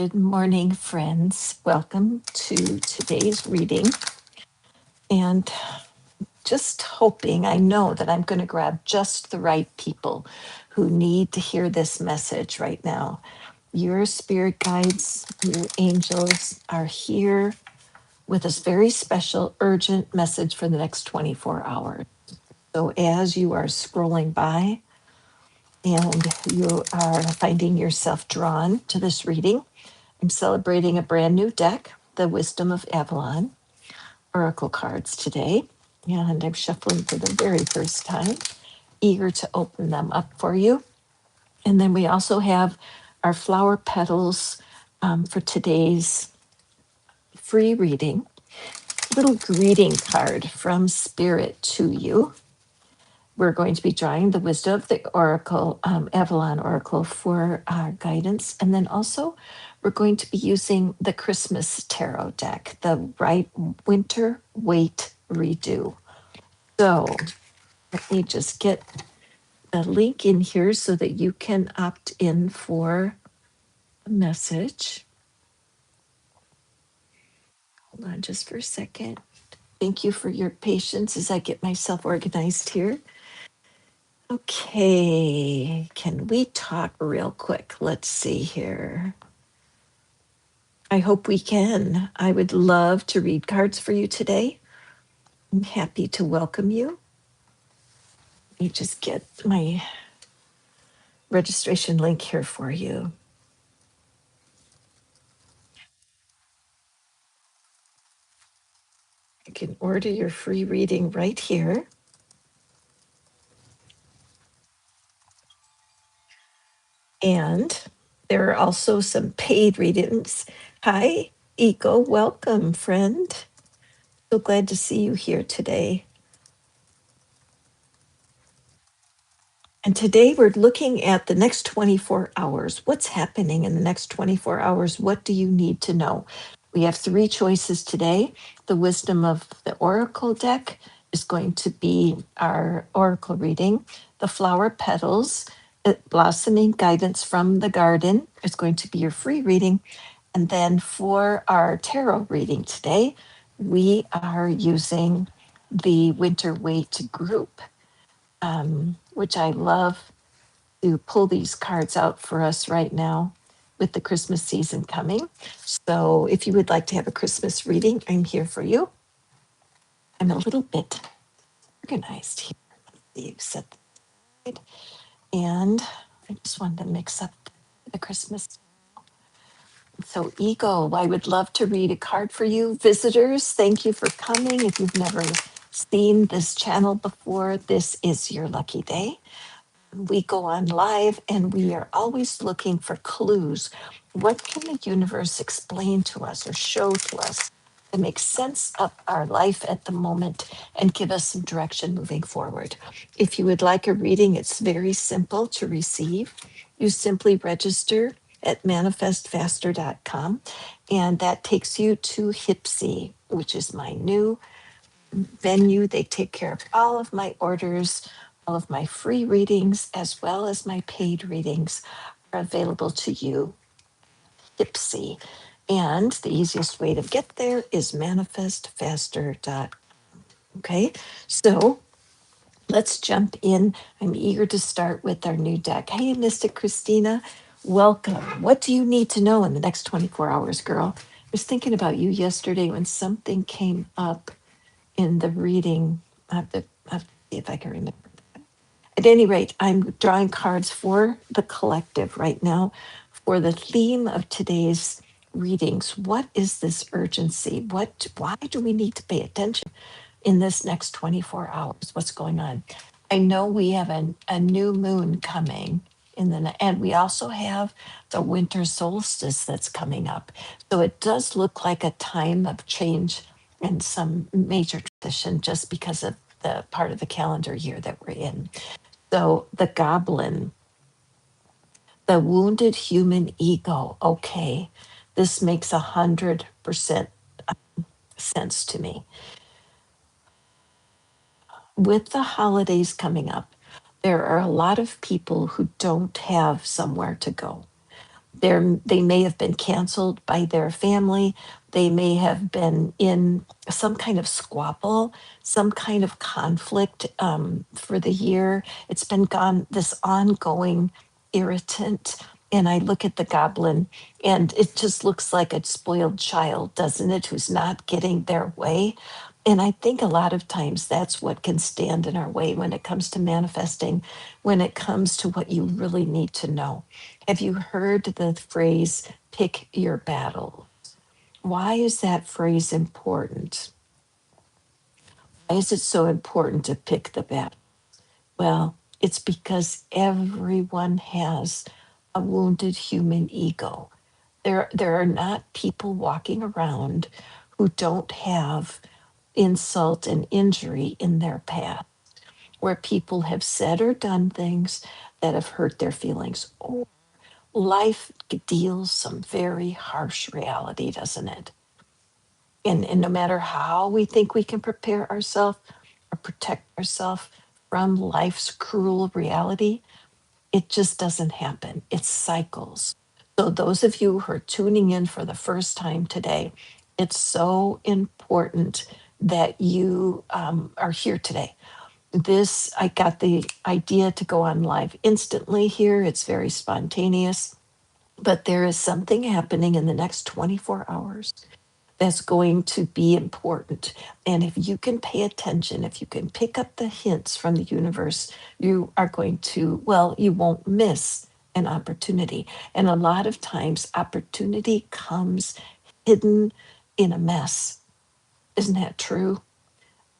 Good morning, friends. Welcome to today's reading. And just hoping, I know that I'm going to grab just the right people who need to hear this message right now. Your spirit guides, your angels are here with this very special, urgent message for the next 24 hours. So as you are scrolling by and you are finding yourself drawn to this reading, I'm celebrating a brand new deck, the Wisdom of Avalon Oracle cards today. And I'm shuffling for the very first time, eager to open them up for you. And then we also have our flower petals for today's free reading. Little greeting card from Spirit to you. We're going to be drawing the Wisdom of the Oracle, Avalon Oracle for our guidance. And then also, we're going to be using the Christmas Tarot deck, the Right Winter Wait Redo. So let me just get a link in here so that you can opt in for a message. Hold on just for a second. Thank you for your patience as I get myself organized here. Okay, can we talk real quick? Let's see here. I hope we can. I would love to read cards for you today. I'm happy to welcome you. Let me just get my registration link here for you. You can order your free reading right here. And there are also some paid readings. Hi, Eco. Welcome, friend. So glad to see you here today. And today we're looking at the next 24 hours. What's happening in the next 24 hours? What do you need to know? We have three choices today. The Wisdom of the Oracle deck is going to be our Oracle reading. The Flower Petals, Blossoming Guidance from the Garden is going to be your free reading. And then for our tarot reading today, we are using the Winter Wait group, which I love to pull these cards out for us right now with the Christmas season coming. So if you would like to have a Christmas reading, I'm here for you. I'm a little bit organized here. You set the and I just wanted to mix up the Christmas. So, Ego, I would love to read a card for you. Visitors, thank you for coming. If you've never seen this channel before, this is your lucky day. We go on live and we are always looking for clues. What can the universe explain to us or show to us that makes sense of our life at the moment and give us some direction moving forward? If you would like a reading, it's very simple to receive. You simply register at manifestfaster.com, and that takes you to Hipsy, which is my new venue. They take care of all of my orders, all of my free readings, as well as my paid readings are available to you. Hipsy. And the easiest way to get there is manifestfaster.com. Okay, so let's jump in. I'm eager to start with our new deck. Hey, Mystic Christina, welcome. What do you need to know in the next 24 hours, girl? I was thinking about you yesterday when something came up in the reading. I have to see if I can remember. At any rate, I'm drawing cards for the collective right now for the theme of today's readings. What is this urgency? Why do we need to pay attention in this next 24 hours? What's going on? I know we have a new moon coming and we also have the winter solstice that's coming up. So it does look like a time of change and some major transition just because of the part of the calendar year that we're in. So the goblin, the wounded human ego. Okay, this makes 100% sense to me. With the holidays coming up, there are a lot of people who don't have somewhere to go. They may have been canceled by their family. They may have been in some kind of squabble, some kind of conflict for the year. It's been gone, this ongoing irritant. And I look at the goblin and it just looks like a spoiled child, doesn't it? Who's not getting their way. And I think a lot of times that's what can stand in our way when it comes to manifesting, when it comes to what you really need to know. Have you heard the phrase, pick your battle? Why is that phrase important? Why is it so important to pick the battle? Well, it's because everyone has a wounded human ego. There are not people walking around who don't have insult and injury in their past, where people have said or done things that have hurt their feelings. Or life deals some very harsh reality, doesn't it? And no matter how we think we can prepare ourselves or protect ourselves from life's cruel reality, it just doesn't happen. It cycles. So, those of you who are tuning in for the first time today, it's so important that you are here today. I got the idea to go on live instantly here. It's very spontaneous, but there is something happening in the next 24 hours that's going to be important. And if you can pay attention, if you can pick up the hints from the universe, you are going to, well, you won't miss an opportunity. And a lot of times, opportunity comes hidden in a mess. Isn't that true?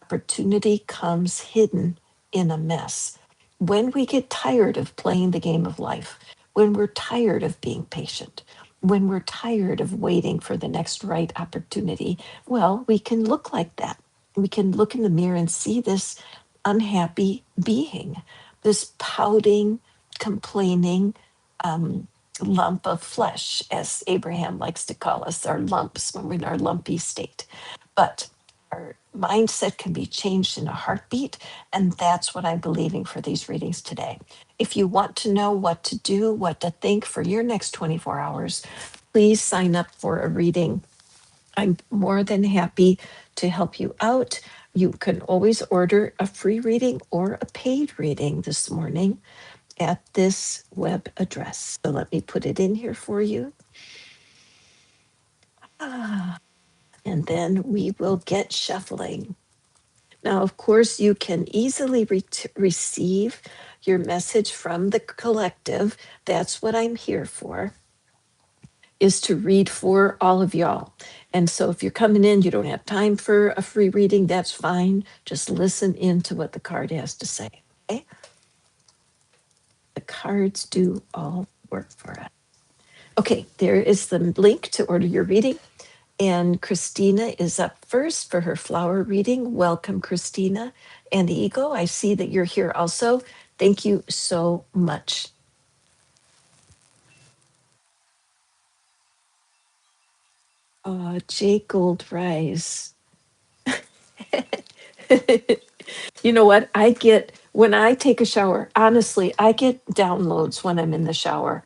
Opportunity comes hidden in a mess. When we get tired of playing the game of life, when we're tired of being patient, when we're tired of waiting for the next right opportunity, well, we can look like that. We can look in the mirror and see this unhappy being, this pouting, complaining lump of flesh, as Abraham likes to call us, our lumps when we're in our lumpy state. But our mindset can be changed in a heartbeat. And that's what I'm believing for these readings today. If you want to know what to do, what to think for your next 24 hours, please sign up for a reading. I'm more than happy to help you out. You can always order a free reading or a paid reading this morning at this web address. So let me put it in here for you. And then we will get shuffling. Now, of course, you can easily receive your message from the collective. That's what I'm here for, is to read for all of y'all. And so if you're coming in, you don't have time for a free reading, that's fine. Just listen in to what the card has to say. Okay? The cards do all work for us. Okay, there is the link to order your reading. And Christina is up first for her flower reading. Welcome, Christina. And Ego, I see that you're here also. Thank you so much. Jay Gold Rise. You know what? When I take a shower, honestly, I get downloads when I'm in the shower.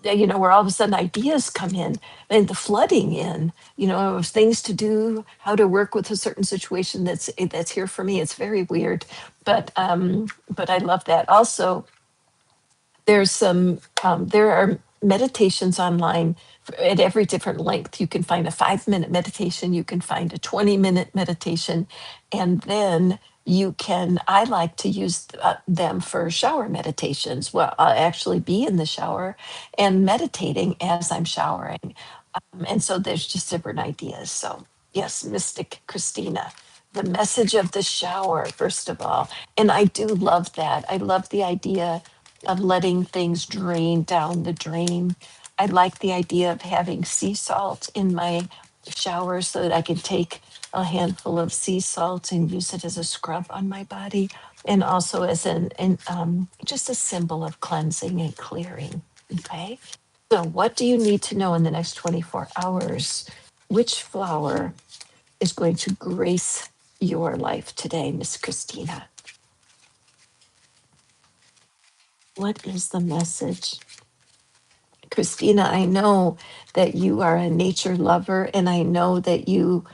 Where all of a sudden ideas come in and the flooding in, of things to do, how to work with a certain situation that's here for me. It's very weird, but I love that. Also, there are meditations online at every different length. You can find a 5-minute meditation, you can find a 20-minute meditation, and then I like to use them for shower meditations. Well, I'll actually be in the shower and meditating as I'm showering. And so there's just different ideas. So, yes, Mystic Christina, the message of the shower, first of all. And I do love that. I love the idea of letting things drain down the drain. I like the idea of having sea salt in my shower so that I can take a handful of sea salt and use it as a scrub on my body, and also as just a symbol of cleansing and clearing. Okay. So, what do you need to know in the next 24 hours? Which flower is going to grace your life today, Miss Christina? What is the message? Christina, I know that you are a nature lover, and I know that you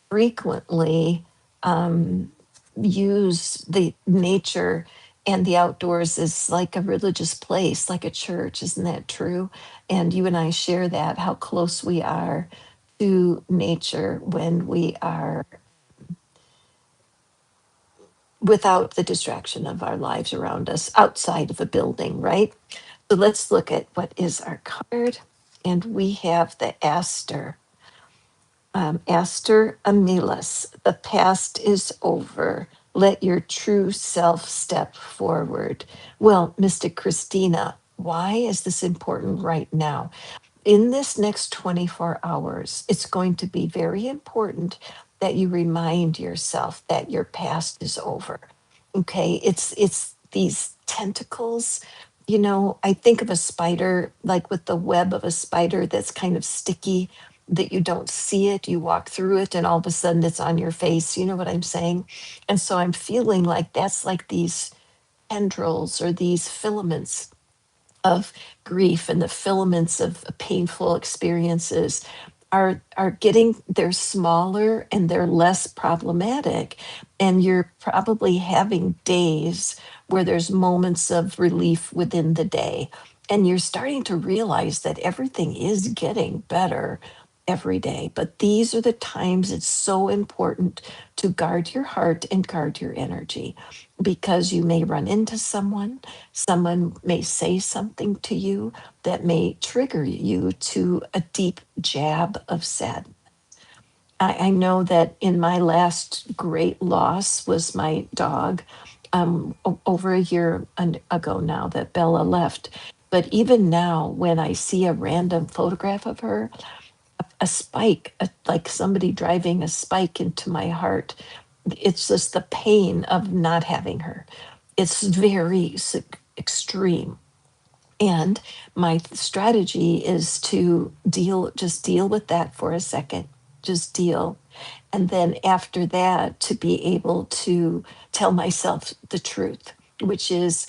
frequently um, use the nature and the outdoors as like a religious place, like a church. Isn't that true? And you and I share that, how close we are to nature when we are without the distraction of our lives around us outside of a building, right? So let's look at what is our card. And we have the Aster. Aster Amelis, the past is over. Let your true self step forward. Well, Mystic Christina, why is this important right now? In this next 24 hours, it's going to be very important that you remind yourself that your past is over. Okay, it's these tentacles. You know, I think of a spider, like with the web of a spider that's kind of sticky, that you don't see it, you walk through it, and all of a sudden it's on your face. You know what I'm saying? And so I'm feeling like that's like these tendrils or these filaments of grief, and the filaments of painful experiences are getting, they're smaller and they're less problematic, and you're probably having days where there's moments of relief within the day, and you're starting to realize that everything is getting better every day. But these are the times it's so important to guard your heart and guard your energy, because you may run into someone. Someone may say something to you that may trigger you to a deep jab of sadness. I know that in my last great loss was my dog, over a year ago now that Bella left. But even now, when I see a random photograph of her, a spike, like somebody driving a spike into my heart, it's just the pain of not having her. It's very extreme. And my strategy is to just deal with that for a second, just deal. And then after that, to be able to tell myself the truth, which is,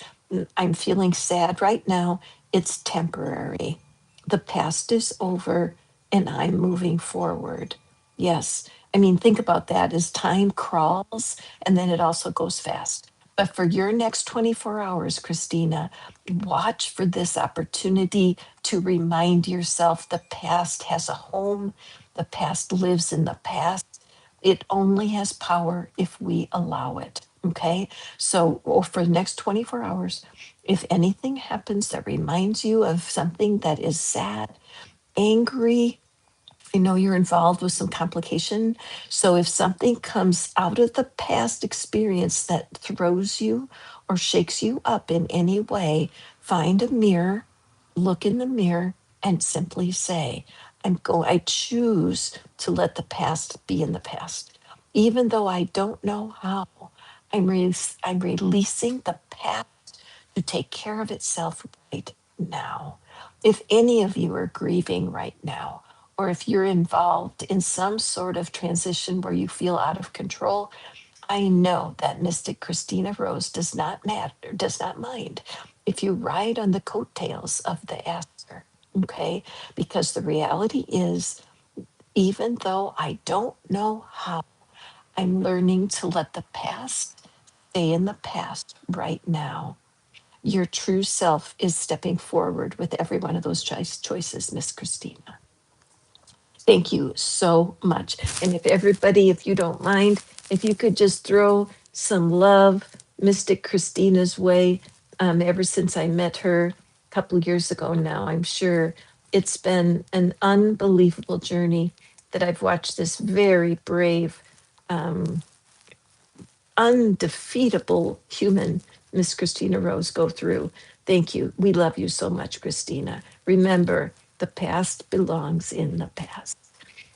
I'm feeling sad right now. It's temporary. The past is over and I'm moving forward. Yes. I mean, think about that as time crawls and then it also goes fast. But for your next 24 hours, Christina, watch for this opportunity to remind yourself the past has a home, the past lives in the past. It only has power if we allow it. Okay. So, or for the next 24 hours, if anything happens that reminds you of something that is sad, angry, I know you're involved with some complication. So if something comes out of the past experience that throws you or shakes you up in any way, find a mirror, look in the mirror, and simply say, I choose to let the past be in the past. Even though I don't know how, I'm releasing the past to take care of itself right now. If any of you are grieving right now, or if you're involved in some sort of transition where you feel out of control, I know that Mystic Christina Rose does not mind if you ride on the coattails of the Aster, okay? Because the reality is, even though I don't know how, I'm learning to let the past stay in the past right now. Your true self is stepping forward with every one of those choices, Miss Christina. Thank you so much. And if everybody, if you don't mind, if you could just throw some love Mystic Christina's way, ever since I met her a couple years ago now, I'm sure it's been an unbelievable journey that I've watched this very brave, um, undefeatable human, Miss Christina Rose, go through. Thank you. We love you so much, Christina. Remember, the past belongs in the past.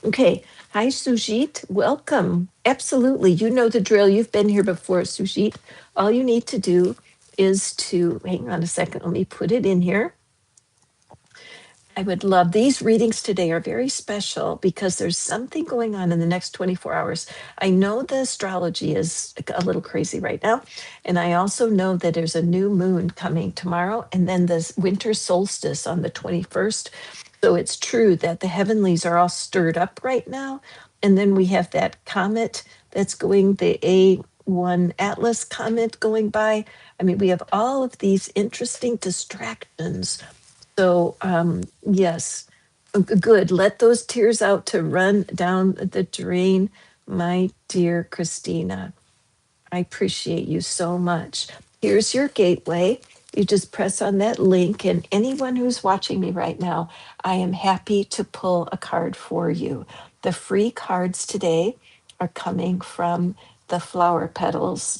Okay. Hi, Sujit. Welcome. Absolutely. You know the drill. You've been here before, Sujit. All you need to do is to hang on a second. Let me put it in here. I would love these readings today are very special because there's something going on in the next 24 hours. I know the astrology is a little crazy right now. And I also know that there's a new moon coming tomorrow and then the winter solstice on the 21st. So it's true that the heavenlies are all stirred up right now. And then we have that comet that's going, the A1 Atlas comet going by. I mean, we have all of these interesting distractions. So, yes, good. Let those tears out to run down the drain, my dear Christina. I appreciate you so much. Here's your gateway. You just press on that link, and anyone who's watching me right now, I am happy to pull a card for you. The free cards today are coming from the flower petals,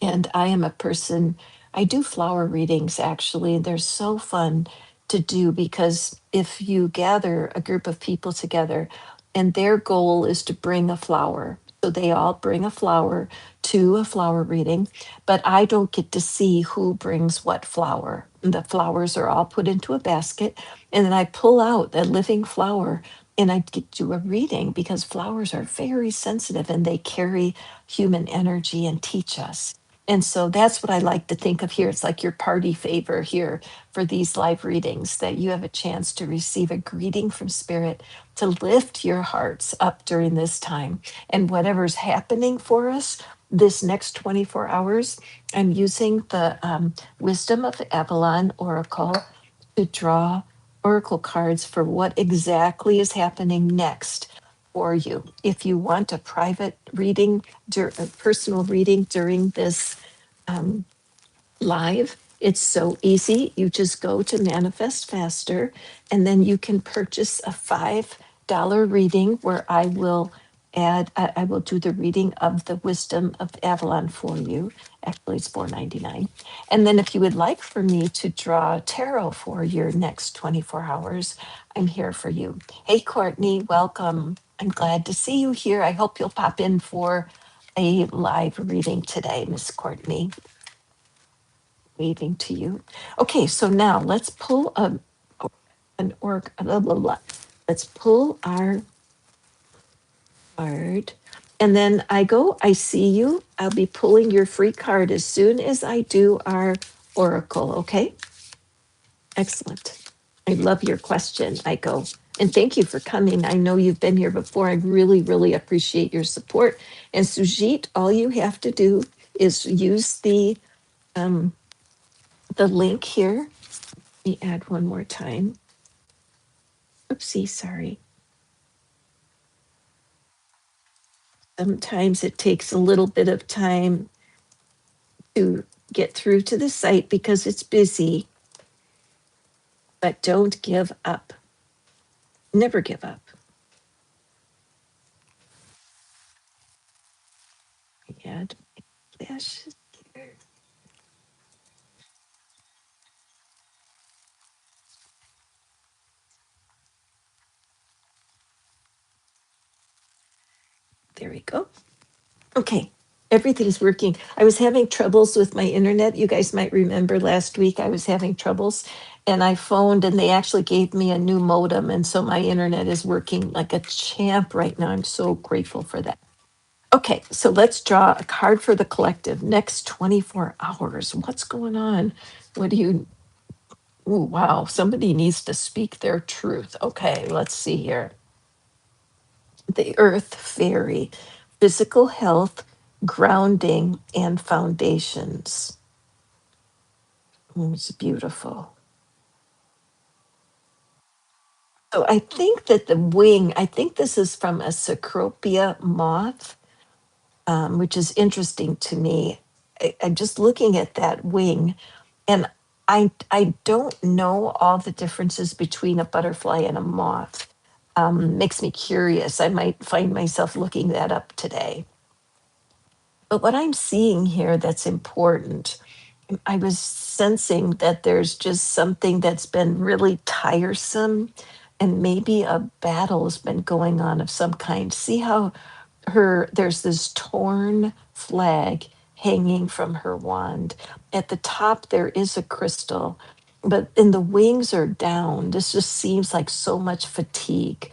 and I am a person, I do flower readings actually. They're so fun to do because if you gather a group of people together and their goal is to bring a flower, so they all bring a flower to a flower reading, but I don't get to see who brings what flower. The flowers are all put into a basket, and then I pull out a living flower and I get to a reading because flowers are very sensitive and they carry human energy and teach us. And so that's what I like to think of here. It's like your party favor here for these live readings, that you have a chance to receive a greeting from Spirit to lift your hearts up during this time. And whatever's happening for us this next 24 hours, I'm using the Wisdom of Avalon Oracle to draw oracle cards for what exactly is happening next for you. If you want a private reading, a personal reading during this um, live. It's so easy. You just go to Manifest Faster, and then you can purchase a $5 reading where I will do the reading of the Wisdom of Avalon for you. Actually, it's $4.99. And then if you would like for me to draw tarot for your next 24 hours, I'm here for you. Hey, Courtney, welcome. I'm glad to see you here. I hope you'll pop in for a live reading today, Miss Courtney. Waving to you. Okay, so now let's pull an orc. Blah, blah, blah. Let's pull our card. And then I see you. I'll be pulling your free card as soon as I do our oracle. Okay, excellent. I love your question, Aiko. And thank you for coming. I know you've been here before. I really, really appreciate your support. And Sujit, all you have to do is use um, the link here. Let me add one more time. Oopsie, sorry. Sometimes it takes a little bit of time to get through to the site because it's busy, but don't give up. Never give up. Add flashes here. There we go. Okay, everything's working. I was having troubles with my internet. You guys might remember last week I was having troubles and I phoned and they actually gave me a new modem. And so my internet is working like a champ right now. I'm so grateful for that. Okay, so let's draw a card for the collective. Next 24 hours. What's going on? What do you? Ooh, wow, somebody needs to speak their truth. Okay, let's see here. The Earth Fairy, physical health, grounding, and foundations. It's beautiful. So I think that the wing, I think this is from a Cecropia moth, which is interesting to me. I'm just looking at that wing, and I don't know all the differences between a butterfly and a moth. Makes me curious. I might find myself looking that up today. But what I'm seeing here that's important, I was sensing that there's just something that's been really tiresome, and maybe a battle has been going on of some kind. See how there's this torn flag hanging from her wand. At the top there is a crystal, but and the wings are down. This just seems like so much fatigue.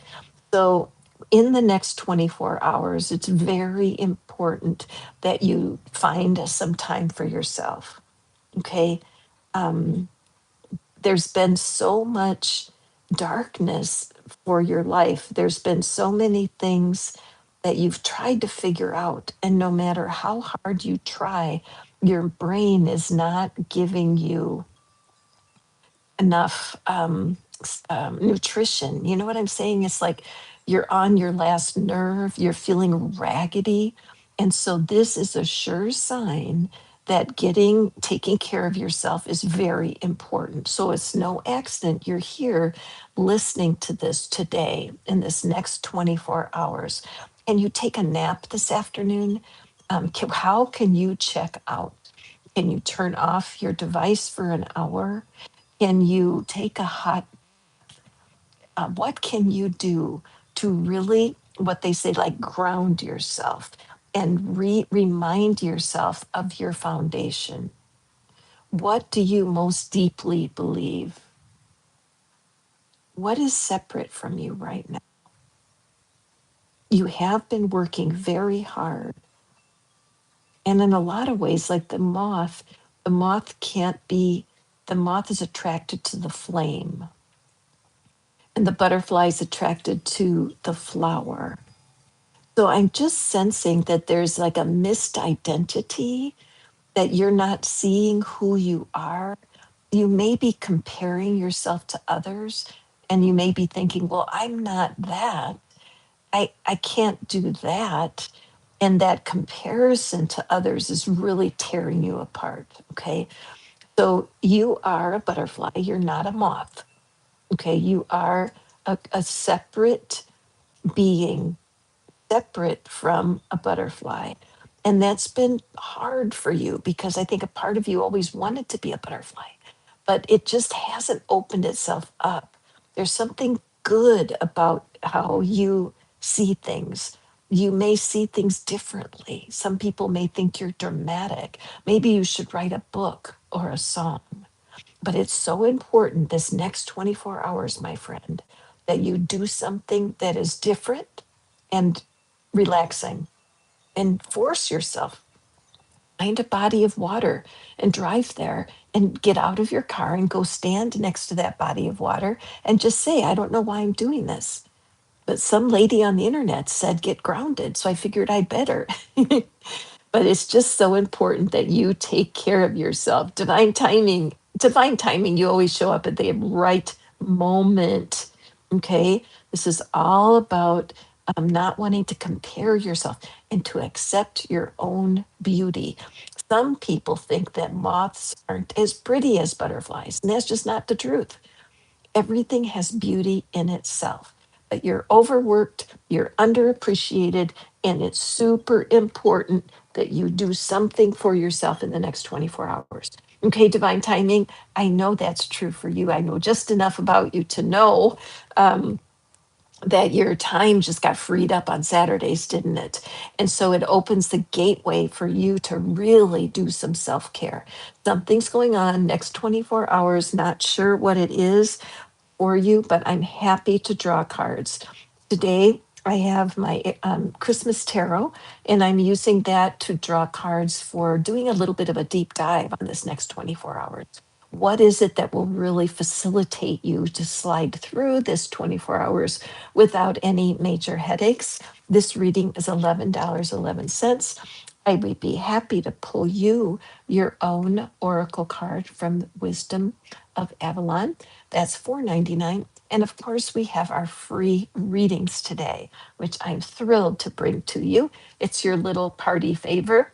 So in the next 24 hours, it's very important that you find some time for yourself. Okay. Um, there's been so much darkness for your life. There's been so many things that you've tried to figure out. And no matter how hard you try, your brain is not giving you enough nutrition. You know what I'm saying? It's like you're on your last nerve, you're feeling raggedy. And so this is a sure sign that taking care of yourself is very important. So it's no accident you're here listening to this today in this next 24 hours. And you take a nap this afternoon. How can you check out? Can you turn off your device for an hour? Can you take a hot, what can you do to really, what they say, like ground yourself and remind yourself of your foundation? What do you most deeply believe? What is separate from you right now? You have been working very hard. And in a lot of ways, like the moth can't be, the moth is attracted to the flame, and the butterfly is attracted to the flower. So I'm just sensing that there's like a missed identity, that you're not seeing who you are. You may be comparing yourself to others, and you may be thinking, well, I'm not that. I can't do that. And that comparison to others is really tearing you apart. Okay. So you are a butterfly, you're not a moth. Okay. You are a separate being, separate from a butterfly. And that's been hard for you because I think a part of you always wanted to be a butterfly, but it just hasn't opened itself up. There's something good about how you see things. You may see things differently. Some people may think you're dramatic. Maybe you should write a book or a song. But it's so important this next 24 hours, my friend, that you do something that is different and relaxing, and force yourself. Find a body of water and drive there and get out of your car and go stand next to that body of water and just say, I don't know why I'm doing this. But some lady on the internet said get grounded. So I figured I'd better. But it's just so important that you take care of yourself. Divine timing, you always show up at the right moment. Okay. This is all about not wanting to compare yourself and to accept your own beauty. Some people think that moths aren't as pretty as butterflies, and that's just not the truth. Everything has beauty in itself, but you're overworked, you're underappreciated, and it's super important that you do something for yourself in the next 24 hours. Okay, divine timing. I know that's true for you. I know just enough about you to know um, that your time just got freed up on Saturdays, didn't it? And so it opens the gateway for you to really do some self care. Something's going on next 24 hours, not sure what it is for you, but I'm happy to draw cards. Today, I have my Christmas tarot, and I'm using that to draw cards for doing a little bit of a deep dive on this next 24 hours. What is it that will really facilitate you to slide through this 24 hours without any major headaches? This reading is $11.11. I would be happy to pull you your own oracle card from Wisdom of Avalon. That's $4.99. And of course, we have our free readings today, which I'm thrilled to bring to you. It's your little party favor.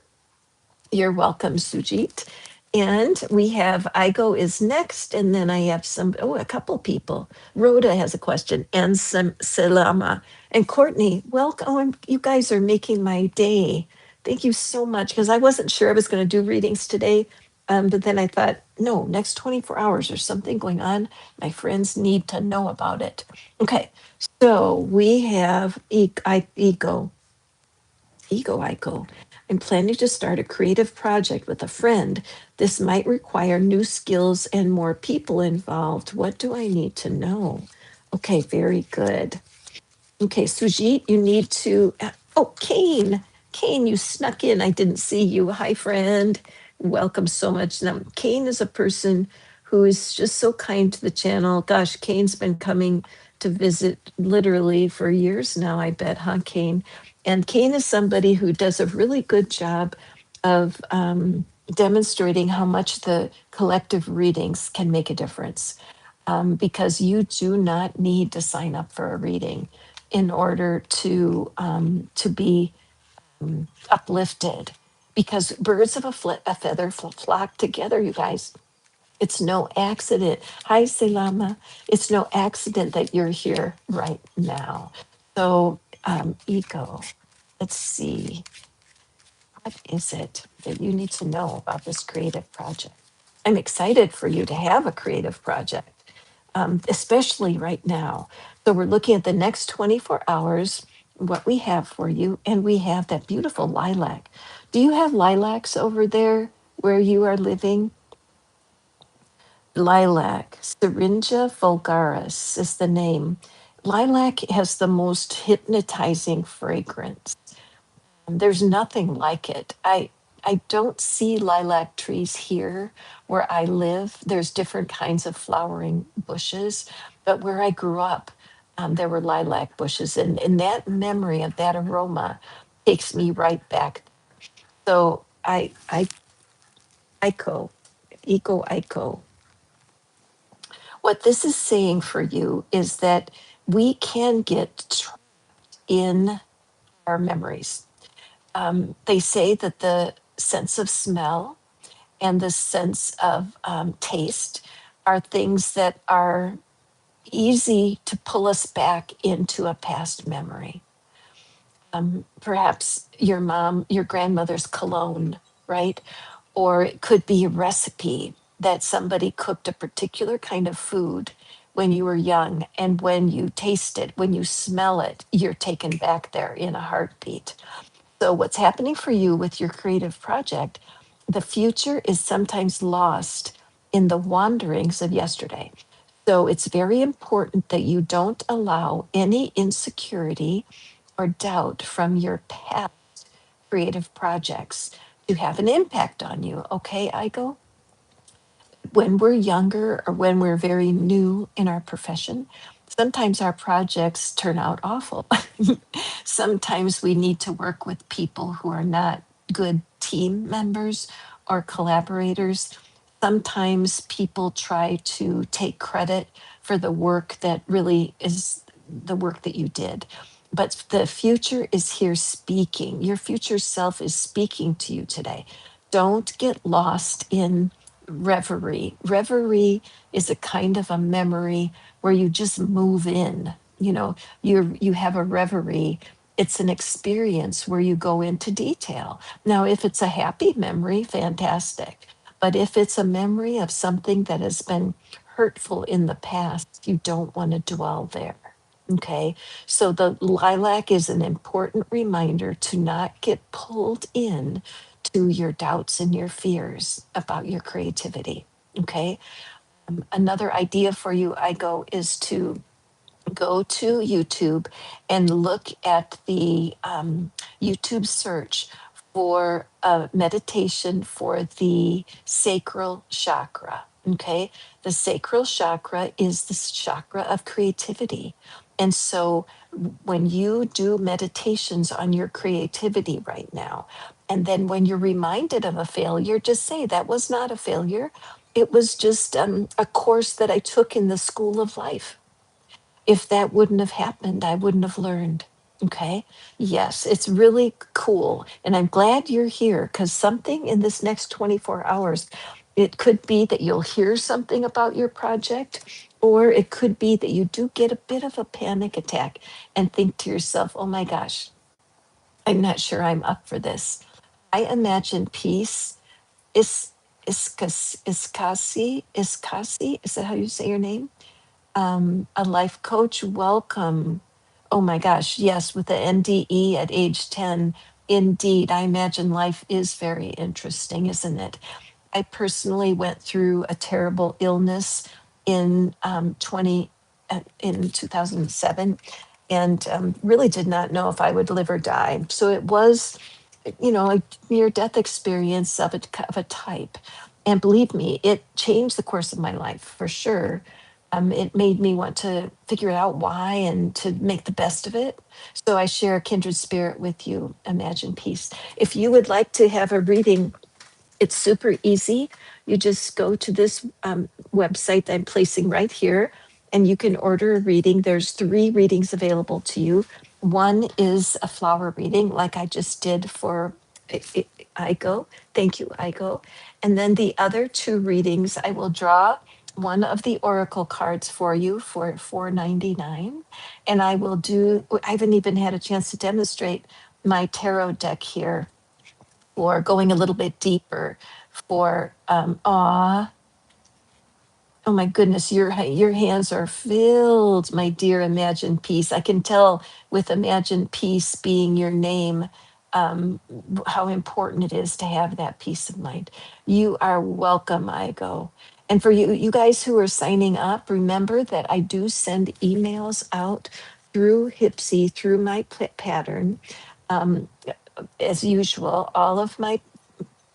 You're welcome, Sujit. And we have Igo is next, and then I have a couple people. Rhoda has a question, and some Selama. And Courtney, welcome. Oh, you guys are making my day. Thank you so much, because I wasn't sure I was going to do readings today. But then I thought, no, next 24 hours, there's something going on. My friends need to know about it. Okay, so we have Ego. Ego, Ico. I'm planning to start a creative project with a friend. This might require new skills and more people involved. What do I need to know? Okay, very good. Okay, Sujit, you need to. Oh, Kane. Kane, you snuck in. I didn't see you. Hi, friend. Welcome so much. Now, Kane is a person who is just so kind to the channel. Gosh, Kane's been coming to visit literally for years now, I bet, huh, Kane? And Kane is somebody who does a really good job of demonstrating how much the collective readings can make a difference, because you do not need to sign up for a reading in order to be uplifted, because birds of a feather flock together, you guys. It's no accident. Hi, Selama. It's no accident that you're here right now. So, ego, let's see. What is it that you need to know about this creative project? I'm excited for you to have a creative project, especially right now. So we're looking at the next 24 hours, what we have for you, and we have that beautiful lilac. Do you have lilacs over there where you are living? Lilac, Syringa vulgaris is the name. Lilac has the most hypnotizing fragrance. There's nothing like it. I don't see lilac trees here where I live. There's different kinds of flowering bushes, but where I grew up, there were lilac bushes, and that memory of that aroma takes me right back. So Ico, Ico. What this is saying for you is that we can get trapped in our memories. They say that the sense of smell and the sense of taste are things that are easy to pull us back into a past memory. Perhaps your mom, your grandmother's cologne, right? Or it could be a recipe that somebody cooked a particular kind of food when you were young. And when you taste it, when you smell it, you're taken back there in a heartbeat. So, what's happening for you with your creative project, the future is sometimes lost in the wanderings of yesterday. So, it's very important that you don't allow any insecurity or doubt from your past creative projects to have an impact on you. Okay, Igo? When we're younger or when we're very new in our profession, sometimes our projects turn out awful. Sometimes we need to work with people who are not good team members or collaborators. Sometimes people try to take credit for the work that really is the work that you did. But the future is here speaking. Your future self is speaking to you today. Don't get lost in reverie. Reverie is a kind of a memory where you just move in. You have a reverie. It's an experience where you go into detail. Now, if it's a happy memory, fantastic. But if it's a memory of something that has been hurtful in the past, you don't want to dwell there. Okay. So the lilac is an important reminder to not get pulled in to your doubts and your fears about your creativity. Okay. Another idea for you, Igo, is to go to YouTube and look at the YouTube search for a meditation for the sacral chakra. Okay. The sacral chakra is the chakra of creativity. And so when you do meditations on your creativity right now, and then when you're reminded of a failure, just say, that was not a failure. It was just a course that I took in the school of life. If that wouldn't have happened, I wouldn't have learned. Okay. Yes, it's really cool. And I'm glad you're here because something in this next 24 hours, it could be that you'll hear something about your project, or it could be that you do get a bit of a panic attack and think to yourself, oh my gosh, I'm not sure I'm up for this. I imagine peace is Iskasi, is that how you say your name? A life coach. Welcome. Oh my gosh, yes, with the NDE at age 10 indeed. I imagine life is very interesting, isn't it? I personally went through a terrible illness in 2007, and really did not know if I would live or die. So it was, a near death experience of a type. And believe me, it changed the course of my life for sure. It made me want to figure out why and to make the best of it. So I share a kindred spirit with you, Imagine Peace. If you would like to have a reading, it's super easy. You just go to this website that I'm placing right here, and you can order a reading. There's 3 readings available to you. One is a flower reading, like I just did for Igo. Thank you, Igo. And then the other 2 readings, I will draw one of the oracle cards for you for $4.99, and I haven't even had a chance to demonstrate my tarot deck here, or going a little bit deeper for oh my goodness, your hands are filled, my dear. Imagine Peace. I can tell with Imagine Peace being your name, how important it is to have that peace of mind. You are welcome, Igo. And for you guys who are signing up, remember that I do send emails out through Hipsy, through my pattern. Um, as usual, all of my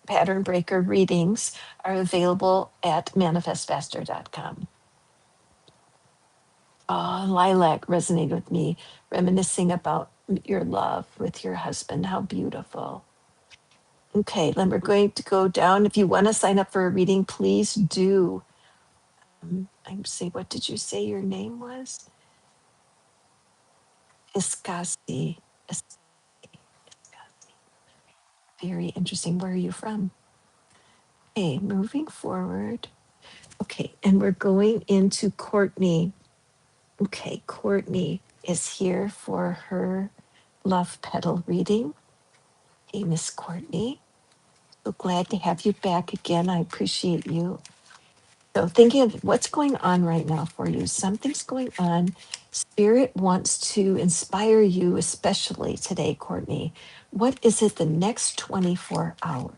pattern breaker readings are available at manifestfaster.com. Oh, Lilac resonated with me, reminiscing about your love with your husband. How beautiful. Okay, then we're going to go down. If you want to sign up for a reading, please do. I'm saying, what did you say your name was? Iskasi. Very interesting. Where are you from? Okay, moving forward. Okay, and we're going into Courtney. Okay, Courtney is here for her love petal reading. Hey, Miss Courtney. So glad to have you back again. I appreciate you. So, thinking of what's going on right now for you, something's going on. Spirit wants to inspire you, especially today, Courtney. What is it the next 24 hours?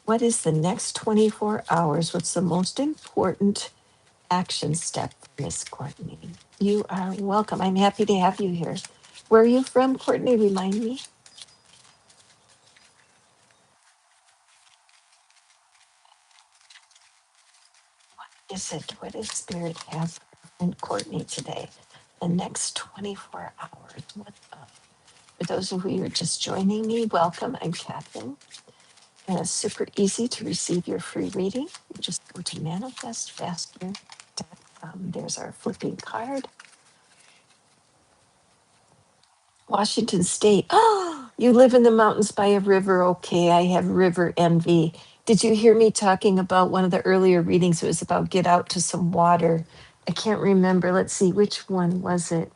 What is the next 24 hours? What's the most important action step, Miss Courtney? You are welcome. I'm happy to have you here. Where are you from, Courtney? Remind me. Is it? What does Spirit have in Courtney today? The next 24 hours. What up? For those of you who are just joining me, welcome. I'm Catherine. And it's super easy to receive your free reading. You just go to manifestfaster.com. There's our flipping card. Washington State. Oh, you live in the mountains by a river. Okay, I have river envy. Did you hear me talking about one of the earlier readings? It was about get out to some water. I can't remember. Let's see, which one was it?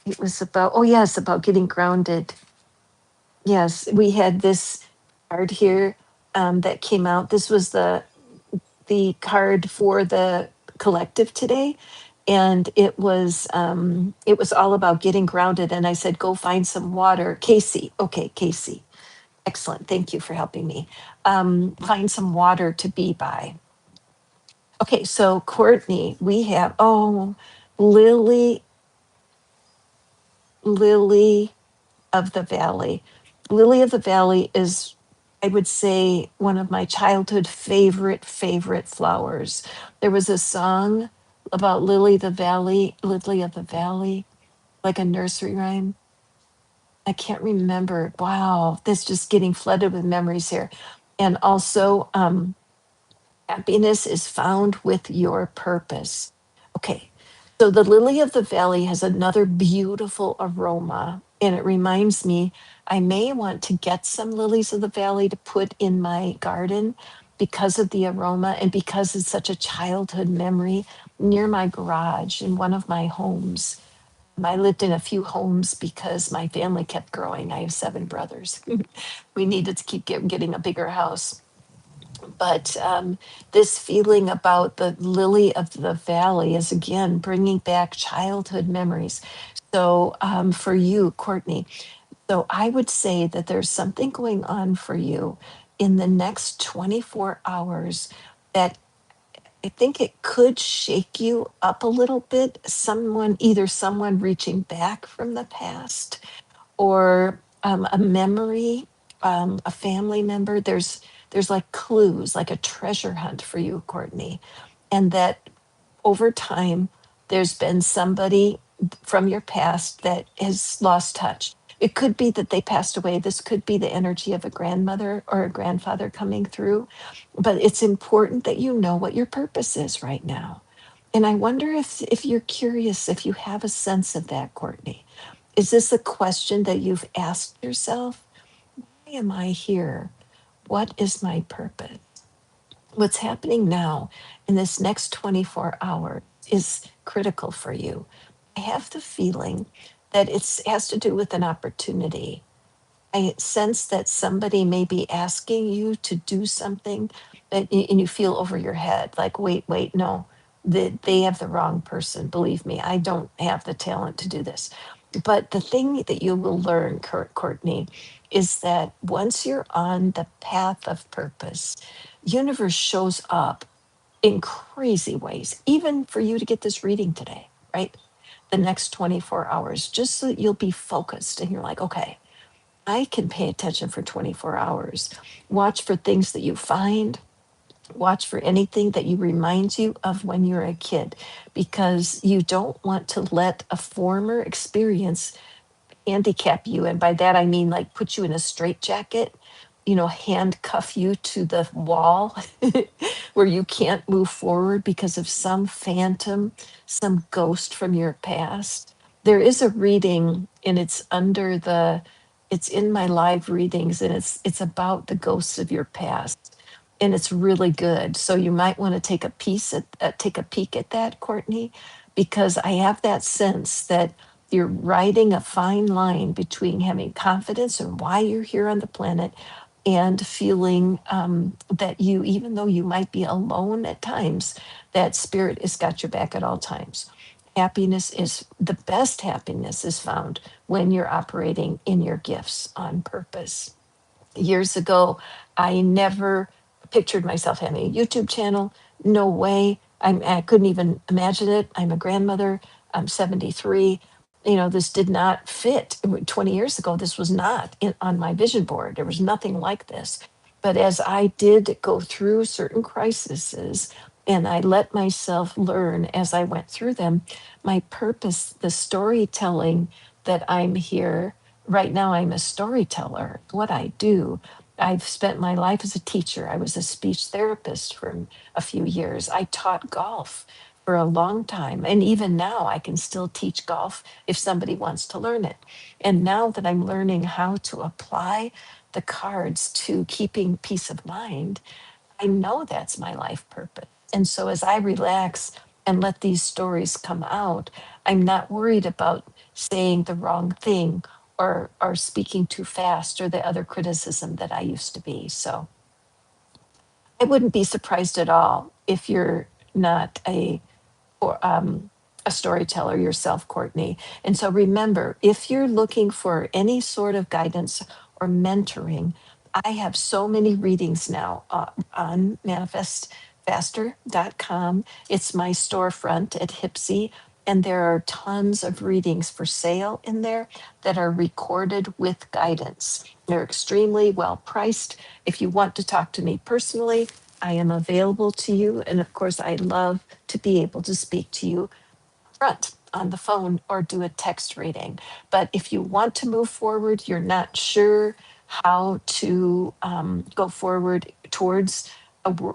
It was about, oh, yes, about getting grounded. Yes, we had this card here that came out. This was the card for the collective today, and it was all about getting grounded. And I said, go find some water. Casey, okay, Casey, excellent, thank you for helping me. Find some water to be by. Okay, so Courtney, we have, oh, lily lily of the valley. Lily of the Valley is, I would say, one of my childhood favorite flowers. There was a song about Lily of the Valley, like a nursery rhyme. I can't remember. Wow, this just getting flooded with memories here. And also, happiness is found with your purpose. Okay, so the lily of the valley has another beautiful aroma, and it reminds me I may want to get some lilies of the valley to put in my garden because of the aroma and because it's such a childhood memory near my garage in one of my homes. I lived in a few homes because my family kept growing. I have 7 brothers. We needed to keep getting a bigger house. But this feeling about the lily of the valley is again bringing back childhood memories. So for you, Courtney, So I would say that there's something going on for you in the next 24 hours that I think it could shake you up a little bit. Either someone reaching back from the past, or a memory, a family member. There's like clues, like a treasure hunt for you, Courtney, and that over time there's been somebody from your past that has lost touch. It could be that they passed away. This could be the energy of a grandmother or a grandfather coming through. But it's important that you know what your purpose is right now. And I wonder if you're curious, if you have a sense of that, Courtney. Is this a question that you've asked yourself? Why am I here? What is my purpose? What's happening now in this next 24 hours is critical for you. I have the feeling that it has to do with an opportunity. I sense that somebody may be asking you to do something and you feel over your head like, wait, no, they have the wrong person. Believe me, I don't have the talent to do this. But the thing that you will learn, Courtney, is that once you're on the path of purpose, universe shows up in crazy ways, even for you to get this reading today, right? The next 24 hours, just so that you'll be focused and you're like, okay, I can pay attention for 24 hours. Watch for things that you find. Watch for anything that you reminds you of when you're a kid, because you don't want to let a former experience handicap you. And by that, I mean like put you in a straitjacket, handcuff you to the wall where you can't move forward because of some phantom, some ghost from your past. There is a reading, and it's in my live readings, and it's about the ghosts of your past. And it's really good. So you might want to take a peek at that, Courtney, because I have that sense that you're riding a fine line between having confidence in why you're here on the planet and feeling that even though you might be alone at times, that spirit has got your back at all times. The best happiness is found when you're operating in your gifts on purpose. Years ago, I never pictured myself having a YouTube channel. No way. I couldn't even imagine it. I'm a grandmother. I'm 73. This did not fit. 20 years ago, this was not on my vision board. There was nothing like this. But as I did go through certain crises and I let myself learn as I went through them, my purpose, the storytelling that I'm here right now, I'm a storyteller. What I do, I've spent my life as a teacher. I was a speech therapist for a few years. I taught golf for a long time. And even now, I can still teach golf if somebody wants to learn it. And now that I'm learning how to apply the cards to keeping peace of mind, I know that's my life purpose. And so as I relax and let these stories come out, I'm not worried about saying the wrong thing or speaking too fast or the other criticism that I used to be. So I wouldn't be surprised at all if you're not a storyteller yourself, Courtney. And so remember, if you're looking for any sort of guidance or mentoring, I have so many readings now on manifestfaster.com. It's my storefront at Hipsy. And there are tons of readings for sale in there that are recorded with guidance. They're extremely well priced. If you want to talk to me personally, I am available to you. And of course, I love to be able to speak to you front on the phone or do a text reading. But if you want to move forward, you're not sure how to go forward towards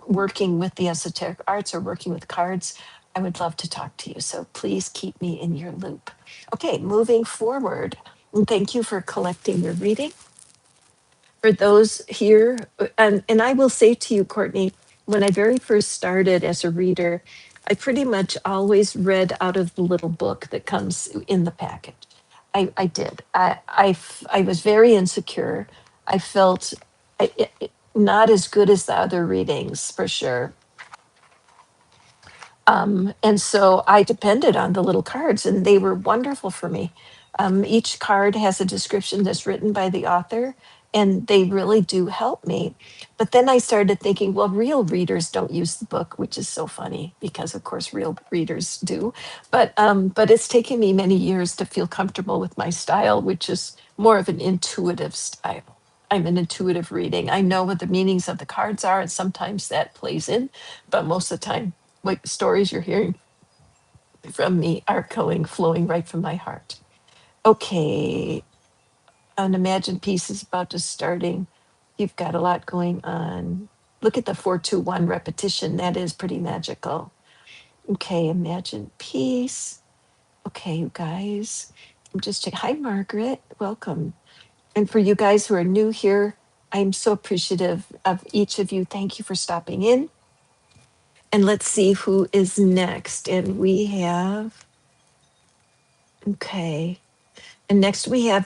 working with the esoteric arts or working with cards, I would love to talk to you. So please keep me in your loop. Okay, moving forward. And thank you for collecting your reading. For those here, and I will say to you, Courtney, when I very first started as a reader, I pretty much always read out of the little book that comes in the package. I did. I was very insecure. I felt not as good as the other readings for sure. And so I depended on the little cards, and they were wonderful for me. Each card has a description that's written by the author, and they really do help me. But then I started thinking, well, real readers don't use the book, which is so funny because, of course, real readers do. But it's taken me many years to feel comfortable with my style, which is more of an intuitive style. I'm an intuitive reading. I know what the meanings of the cards are, and sometimes that plays in, but most of the time, like the stories you're hearing from me are flowing right from my heart. Okay, an imagined piece is about to starting. You've got a lot going on. Look at the 421 repetition. That is pretty magical. Okay, imagined piece. Okay, you guys. I'm just checking. Hi, Margaret. Welcome. And for you guys who are new here, I'm so appreciative of each of you. Thank you for stopping in. And let's see who is next. And we have, okay. And next we have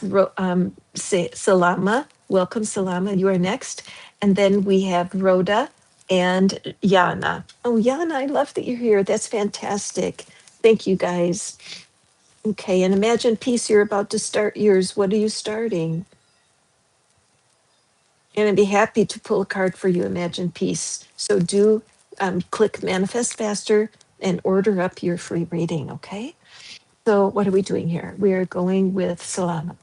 Salama. Welcome, Salama. You are next. And then we have Rhoda and Yana. Oh, Yana, I love that you're here. That's fantastic. Thank you, guys. Okay, and imagine piece, you're about to start yours. What are you starting? And I'd be happy to pull a card for you, imagine piece. So do click manifest faster and order up your free reading, okay? So what are we doing here? We are going with Salama.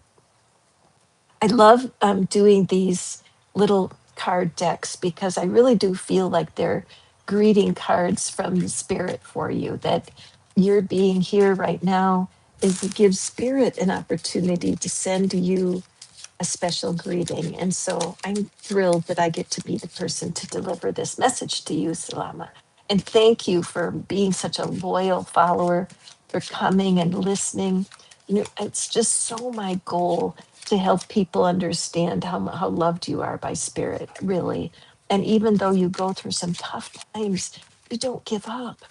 I love doing these little card decks because I really do feel like they're greeting cards from the spirit for you. That you're being here right now is it gives spirit an opportunity to send you a special greeting. And so I'm thrilled that I get to be the person to deliver this message to you, Salama. And thank you for being such a loyal follower, for coming and listening. You know, it's just so my goal to help people understand how loved you are by spirit, really. And even though you go through some tough times, you don't give up.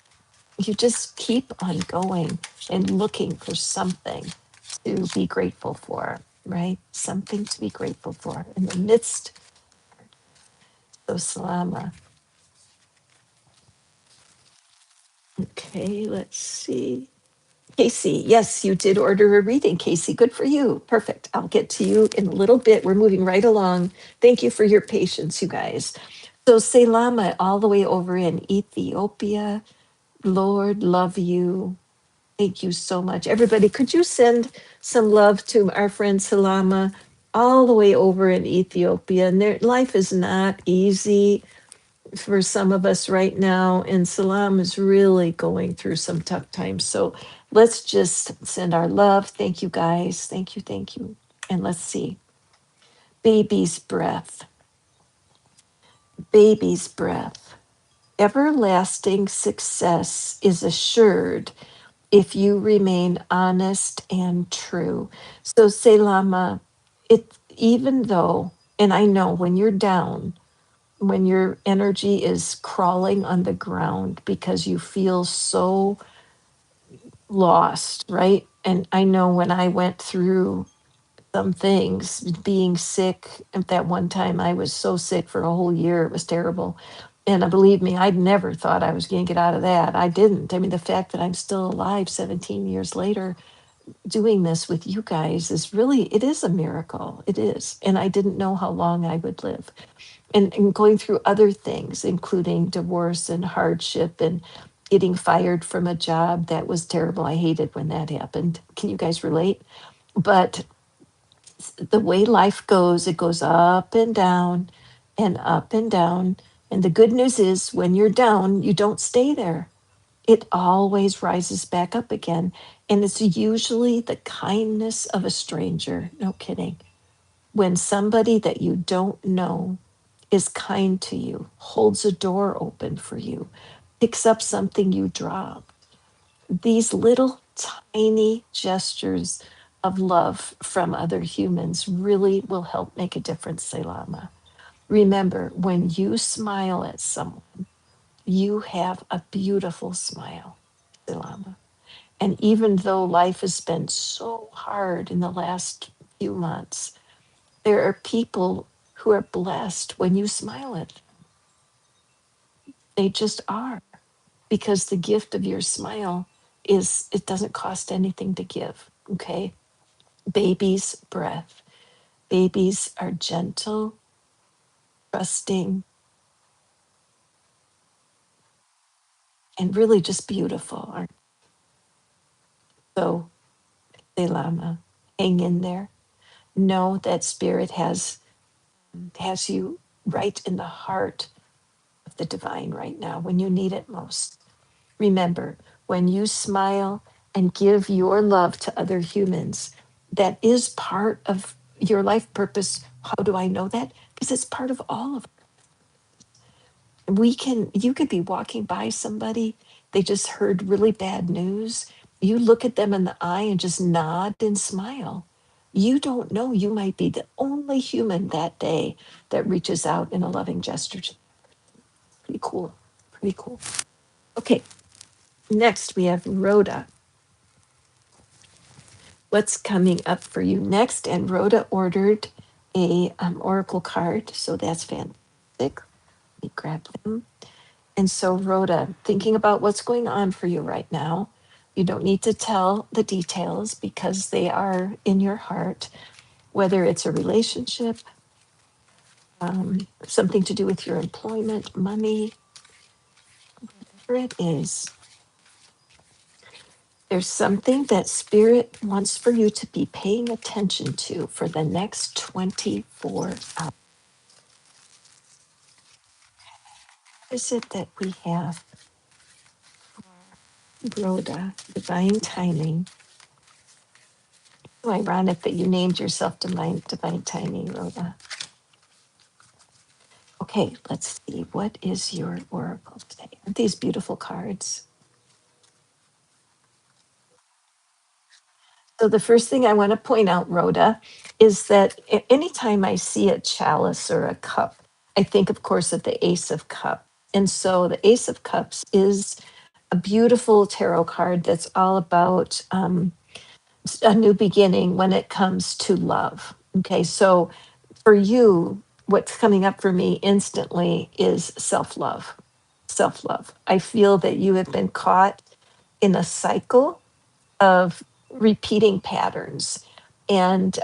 You just keep on going and looking for something to be grateful for, right? Something to be grateful for in the midst of Salama. Okay, let's see. Casey, yes, you did order a reading, Casey. Good for you. Perfect. I'll get to you in a little bit. We're moving right along. Thank you for your patience, you guys. So, Selama, all the way over in Ethiopia, Lord, love you. Thank you so much. Everybody, could you send some love to our friend Salama all the way over in Ethiopia? And their life is not easy for some of us right now. And Salam is really going through some tough times. So let's just send our love. Thank you, guys. Thank you. Thank you. And let's see. Baby's breath. Baby's breath. Everlasting success is assured if you remain honest and true. So, Selama, it even though, and I know when you're down, when your energy is crawling on the ground because you feel so lost, right? And I know when I went through some things, being sick at that one time, I was so sick for a whole year. It was terrible. And believe me, I'd never thought I was going to get out of that. I didn't. I mean, the fact that I'm still alive 17 years later doing this with you guys is really, it is a miracle. It is. And I didn't know how long I would live. And going through other things, including divorce and hardship and getting fired from a job that was terrible. I hated when that happened. Can you guys relate? But the way life goes, it goes up and down and up and down. And the good news is when you're down, you don't stay there. It always rises back up again. And it's usually the kindness of a stranger. No kidding. When somebody that you don't know is kind to you, holds a door open for you, picks up something you drop. These little tiny gestures of love from other humans really will help make a difference, Selama. Remember, when you smile at someone, you have a beautiful smile, Selama. And even though life has been so hard in the last few months, there are people who are blessed when you smile at them. They just are, because the gift of your smile is, it doesn't cost anything to give. Okay. Baby's breath. Babies are gentle, trusting, and really just beautiful. So, Lama, hang in there. Know that spirit has you right in the heart of the divine right now when you need it most. Remember, when you smile and give your love to other humans, that is part of your life purpose. How do I know that? Because it's part of all of you could be walking by somebody, they just heard really bad news. You look at them in the eye and just nod and smile. You don't know, you might be the only human that day that reaches out in a loving gesture. Pretty cool. Pretty cool. Okay, next we have Rhoda. What's coming up for you next? And Rhoda ordered a oracle card, so that's fantastic. Let me grab them. And so, Rhoda, thinking about what's going on for you right now, you don't need to tell the details because they are in your heart, whether it's a relationship, something to do with your employment, money, whatever it is. There's something that Spirit wants for you to be paying attention to for the next 24 hours. What is it that we have? Rhoda, divine timing. So ironic that you named yourself divine timing, Rhoda. Okay, let's see. What is your oracle today? Aren't these beautiful cards? So, the first thing I want to point out, Rhoda, is that anytime I see a chalice or a cup, I think, of course, of the Ace of Cups. And so, the Ace of Cups is a beautiful tarot card that's all about a new beginning when it comes to love. Okay, so for you, what's coming up for me instantly is self love. Self love. I feel that you have been caught in a cycle of repeating patterns. And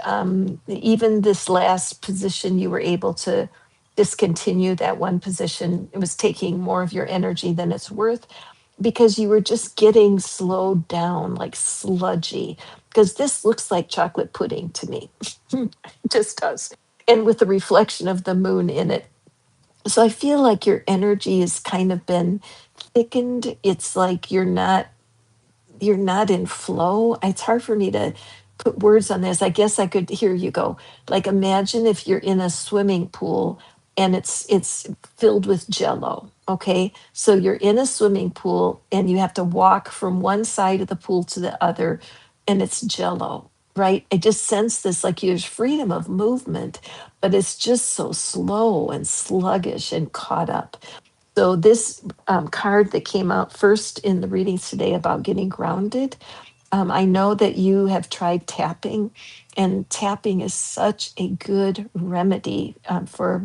even this last position, you were able to discontinue that one position. It was taking more of your energy than it's worth because you were just getting slowed down, like sludgy. Because this looks like chocolate pudding to me. It just does. And with the reflection of the moon in it. So I feel like your energy has kind of been thickened. It's like you're not in flow. It's hard for me to put words on this. I guess I could hear you go. Like imagine if you're in a swimming pool and it's filled with jello. Okay. So you're in a swimming pool and you have to walk from one side of the pool to the other and it's jello. Right. I just sense this like there's freedom of movement, but it's just so slow and sluggish and caught up. So this card that came out first in the readings today about getting grounded, I know that you have tried tapping, and tapping is such a good remedy for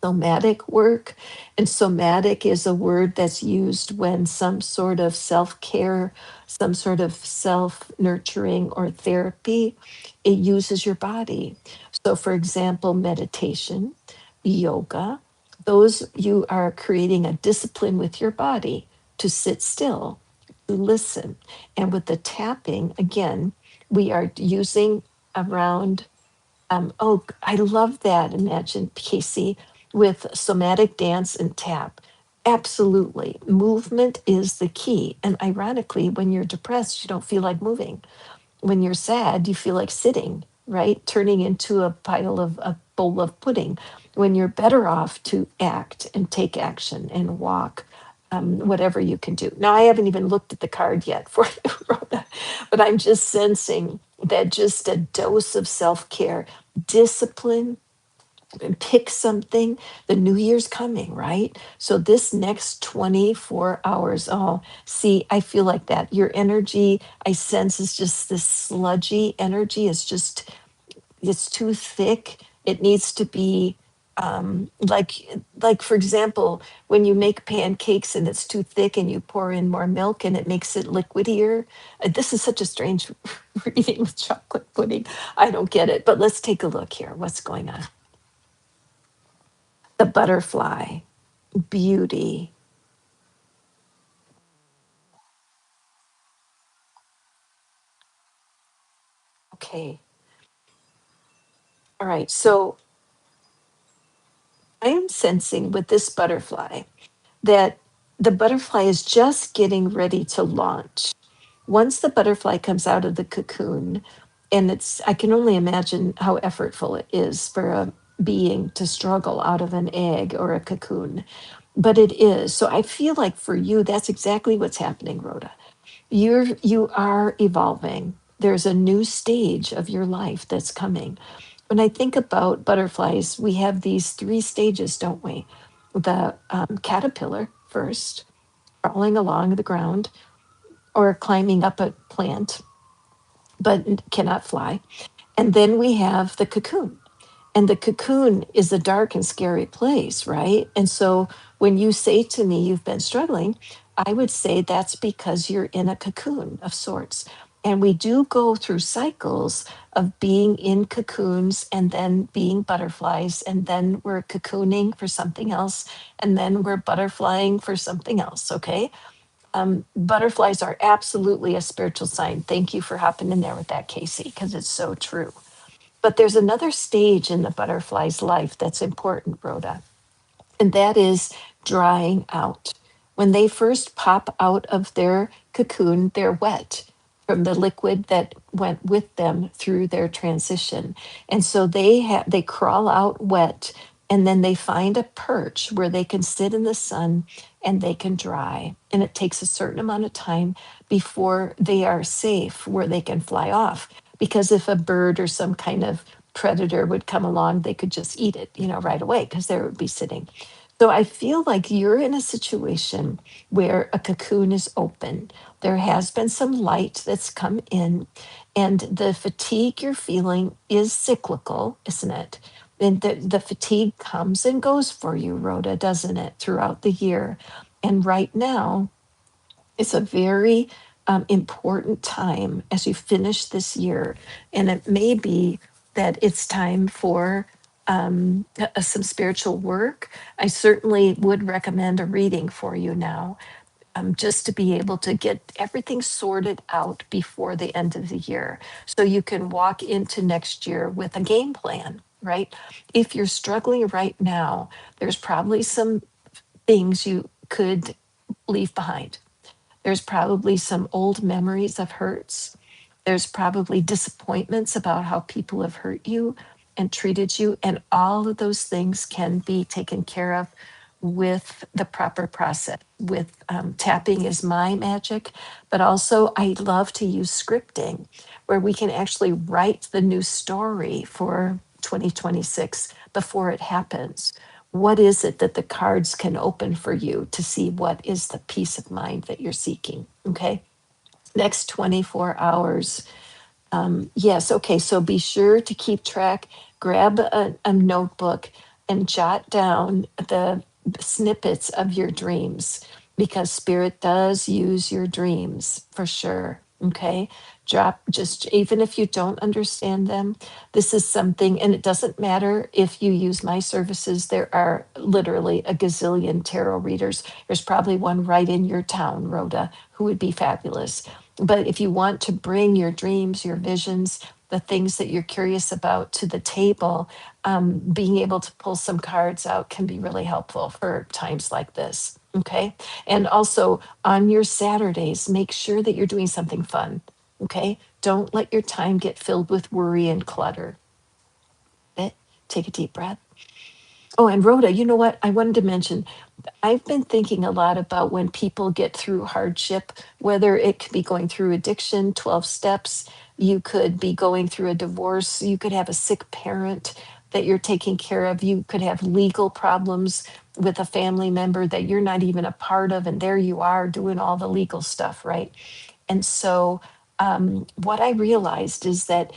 somatic work. And somatic is a word that's used when some sort of self care, some sort of self nurturing or therapy, it uses your body. So, for example, meditation, yoga, those you are creating a discipline with your body to sit still, to listen. And with the tapping, again, we are using around oh, I love that. Imagine Casey with somatic dance and tap. Absolutely. Movement is the key. And ironically, when you're depressed, you don't feel like moving. When you're sad, you feel like sitting, right? Turning into a pile of a bowl of pudding. When you're better off to act and take action and walk, whatever you can do. Now, I haven't even looked at the card yet for Rhoda, but I'm just sensing that just a dose of self care, discipline, and pick something. The new year's coming, right? So this next 24 hours, oh, see, I feel like that. Your energy, I sense is just this sludgy energy. It's too thick. It needs to be Like for example, when you make pancakes and it's too thick and you pour in more milk and it makes it liquidier. This is such a strange reading with chocolate pudding. I don't get it, but let's take a look here. What's going on? The butterfly, beauty. Okay. All right. So I am sensing with this butterfly that the butterfly is just getting ready to launch. Once the butterfly comes out of the cocoon, and I can only imagine how effortful it is for a being to struggle out of an egg or a cocoon, but it is. So I feel like for you, that's exactly what's happening, Rhoda. You are evolving. There's a new stage of your life that's coming. When I think about butterflies, we have these three stages, don't we? The caterpillar first, crawling along the ground or climbing up a plant, but cannot fly. And then we have the cocoon. And the cocoon is a dark and scary place, right? And so when you say to me, you've been struggling, I would say that's because you're in a cocoon of sorts. And we do go through cycles of being in cocoons and then being butterflies. And then we're cocooning for something else. And then we're butterflying for something else. Okay. Butterflies are absolutely a spiritual sign. Thank you for hopping in there with that, Casey, because it's so true. But there's another stage in the butterfly's life that's important, Rhoda, and that is drying out. When they first pop out of their cocoon, they're wet from the liquid that went with them through their transition. And so they crawl out wet and then they find a perch where they can sit in the sun and they can dry. And it takes a certain amount of time before they are safe where they can fly off. Because if a bird or some kind of predator would come along, they could just eat it, right away because they would be sitting. So I feel like you're in a situation where a cocoon is open. There has been some light that's come in, and the fatigue you're feeling is cyclical, isn't it? And the fatigue comes and goes for you, Rhoda, doesn't it, throughout the year? And right now, it's a very important time as you finish this year. And it may be that it's time for some spiritual work. I certainly would recommend a reading for you now, just to be able to get everything sorted out before the end of the year. So you can walk into next year with a game plan, right? If you're struggling right now, there's probably some things you could leave behind. There's probably some old memories of hurts. There's probably disappointments about how people have hurt you and treated you. And all of those things can be taken care of with the proper process. With tapping is my magic, but also I love to use scripting where we can actually write the new story for 2026 before it happens. What is it that the cards can open for you to see what is the peace of mind that you're seeking? Okay. Next 24 hours. Yes. Okay. So be sure to keep track, grab a notebook and jot down the snippets of your dreams because spirit does use your dreams for sure. Okay. Drop just, even if you don't understand them, this is something, and it doesn't matter if you use my services. There are literally a gazillion tarot readers. There's probably one right in your town, Rhoda, who would be fabulous. But if you want to bring your dreams, your visions, the things that you're curious about to the table, being able to pull some cards out can be really helpful for times like this. Okay. And also on your Saturdays, make sure that you're doing something fun. Okay. Don't let your time get filled with worry and clutter. Eh, Take a deep breath. Oh, and Rhoda, you know what? I wanted to mention I've been thinking a lot about when people get through hardship, whether it could be going through addiction, 12 steps, you could be going through a divorce, you could have a sick parent that you're taking care of, you could have legal problems with a family member that you're not even a part of, and there you are doing all the legal stuff, right? And so, what I realized is that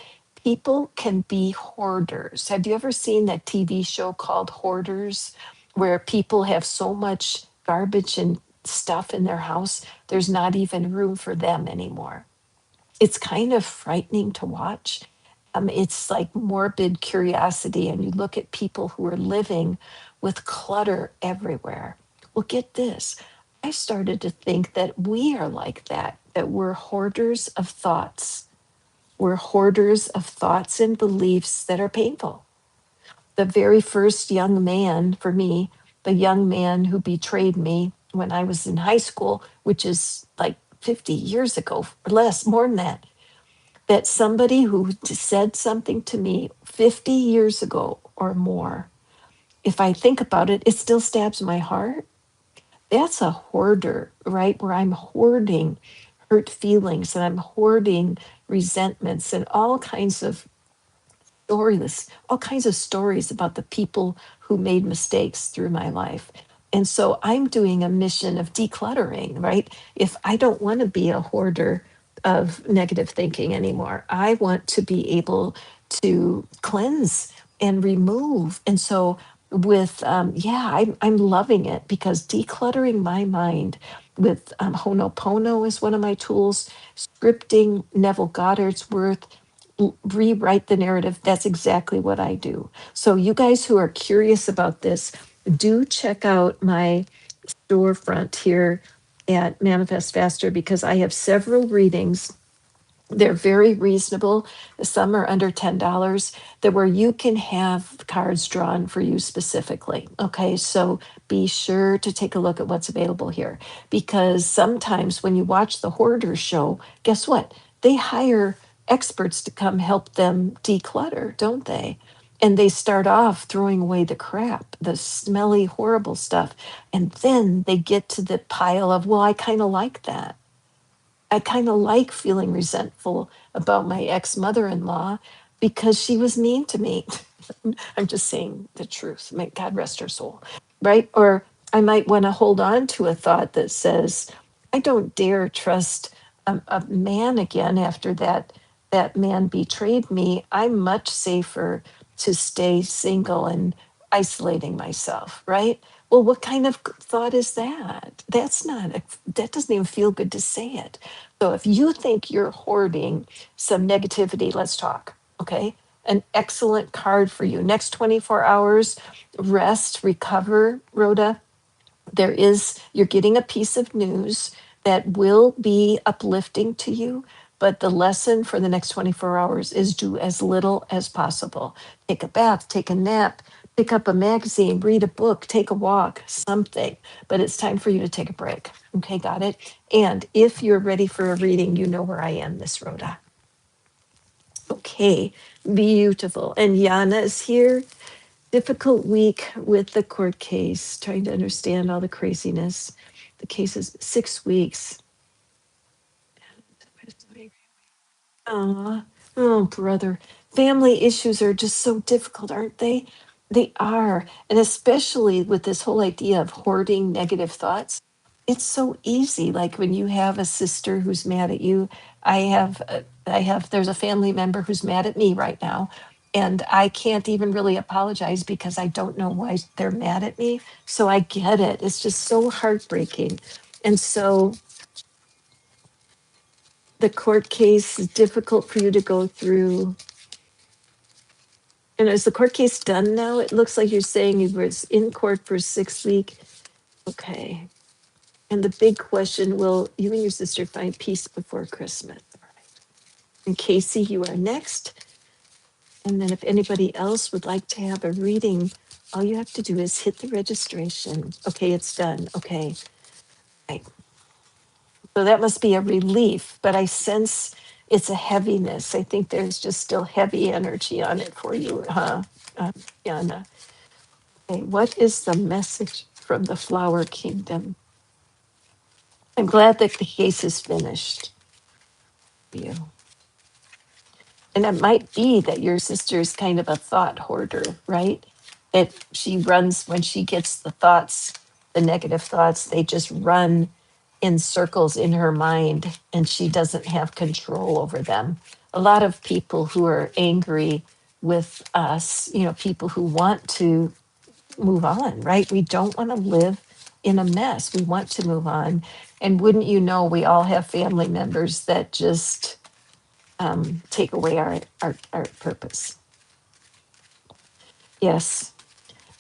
people can be hoarders. Have you ever seen that TV show called Hoarders, where people have so much garbage and stuff in their house, there's not even room for them anymore? It's kind of frightening to watch. It's like morbid curiosity, and you look at people who are living with clutter everywhere. Well, get this. I started to think that we are like that, that we're hoarders of thoughts. We're hoarders of thoughts and beliefs that are painful. The very first young man for me, the young man who betrayed me when I was in high school, which is like 50 years ago or less, more than that, that somebody who said something to me 50 years ago or more, if I think about it, it still stabs my heart. That's a hoarder, right? Where I'm hoarding hurt feelings and I'm hoarding resentments and all kinds of stories about the people who made mistakes through my life. And so I'm doing a mission of decluttering, right? If I don't want to be a hoarder of negative thinking anymore, I want to be able to cleanse and remove. And so I'm loving it because decluttering my mind with Honopono is one of my tools, scripting Neville Goddard's worth, rewrite the narrative. That's exactly what I do. So, you guys who are curious about this, do check out my storefront here at Manifest Faster because I have several readings. They're very reasonable. Some are under $10 that where you can have cards drawn for you specifically. Okay, so be sure to take a look at what's available here because sometimes when you watch the Hoarder show, guess what? They hire experts to come help them declutter, don't they? And they start off throwing away the crap, the smelly, horrible stuff. And then they get to the pile of, well, I kind of like that. I kind of like feeling resentful about my ex mother in law because she was mean to me. I'm just saying the truth. May God rest her soul, right? Or I might want to hold on to a thought that says, I don't dare trust a man again after that man betrayed me. I'm much safer to stay single and isolating myself, right? Well, what kind of thought is that? That doesn't even feel good to say it. So if you think you're hoarding some negativity, let's talk. Okay. An excellent card for you. Next 24 hours, rest, recover, Rhoda. You're getting a piece of news that will be uplifting to you. But the lesson for the next 24 hours is do as little as possible. Take a bath, take a nap, pick up a magazine, read a book, take a walk, something. But it's time for you to take a break. Okay, got it? And if you're ready for a reading, you know where I am, Miss Rhoda. Okay, beautiful. And Yana is here. Difficult week with the court case, trying to understand all the craziness. The case is 6 weeks. Oh, oh, brother. Family issues are just so difficult, aren't they? They are. And especially with this whole idea of hoarding negative thoughts, it's so easy. Like when you have a sister who's mad at you, there's a family member who's mad at me right now. And I can't even really apologize because I don't know why they're mad at me. So I get it. It's just so heartbreaking. And so the court case is difficult for you to go through. And is the court case done now? It looks like you're saying you was in court for 6 weeks. Okay. And the big question, will you and your sister find peace before Christmas? All right. And Casey, you are next. And then if anybody else would like to have a reading, all you have to do is hit the registration. Okay, it's done. Okay. Right. So that must be a relief, but I sense it's a heaviness. I think there's just still heavy energy on it for you, huh, Yana? Okay, what is the message from the flower kingdom? I'm glad that the case is finished for you. And it might be that your sister is kind of a thought hoarder, right? That she runs when she gets the thoughts, the negative thoughts, they just run in circles in her mind and she doesn't have control over them. A lot of people who are angry with us, people who want to move on, right? We don't want to live in a mess. We want to move on. And wouldn't you know, we all have family members that just take away our purpose. Yes.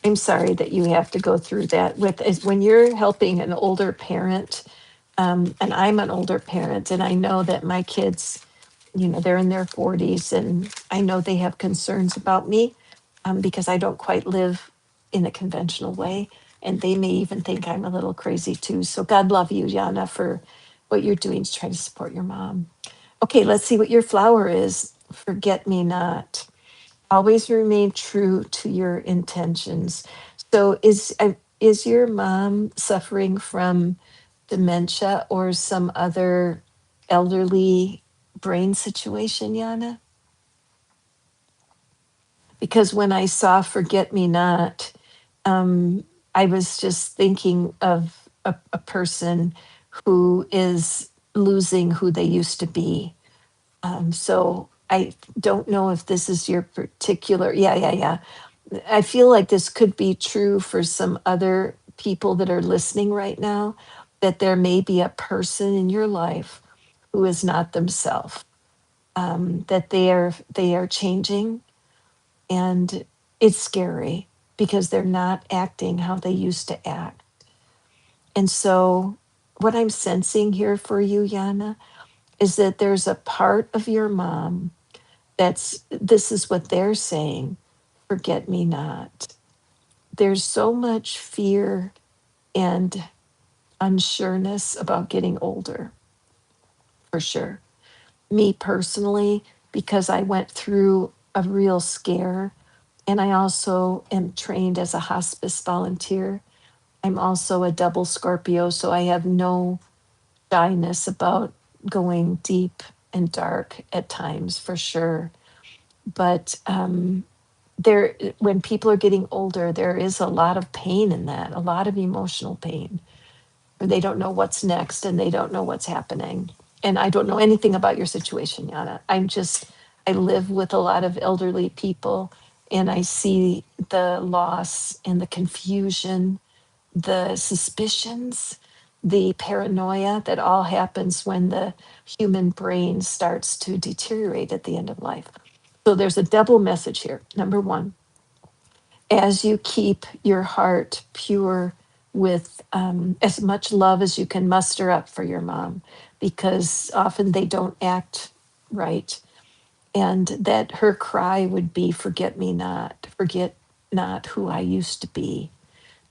I'm sorry that you have to go through that with is when you're helping an older parent, and I'm an older parent, and I know that my kids, they're in their 40s, and I know they have concerns about me because I don't quite live in a conventional way, and they may even think I'm a little crazy too. So God love you, Yana, for what you're doing to try to support your mom. Okay, let's see what your flower is. Forget me not. Always remain true to your intentions. So is your mom suffering from dementia or some other elderly brain situation, Yana? Because when I saw Forget Me Not, um, I was just thinking of a person who is losing who they used to be. So I don't know if this is your particular, yeah. I feel like this could be true for some other people that are listening right now, that there may be a person in your life who is not themselves, that they are changing, and it's scary because they're not acting how they used to act. And so, what I'm sensing here for you, Yana, is that there's a part of your mom this is what they're saying, forget me not. There's so much fear and unsureness about getting older, for sure. Me personally, because I went through a real scare, and I also am trained as a hospice volunteer. I'm also a double Scorpio, so I have no shyness about going deep and dark at times, for sure. But there, when people are getting older, there is a lot of pain in that, a lot of emotional pain. They don't know what's next and they don't know what's happening. And I don't know anything about your situation, Yana. I live with a lot of elderly people, and I see the loss and the confusion, the suspicions, the paranoia that all happens when the human brain starts to deteriorate at the end of life. So there's a double message here. Number one, as you keep your heart pure with as much love as you can muster up for your mom, because often they don't act right. And that her cry would be, forget me not, forget not who I used to be,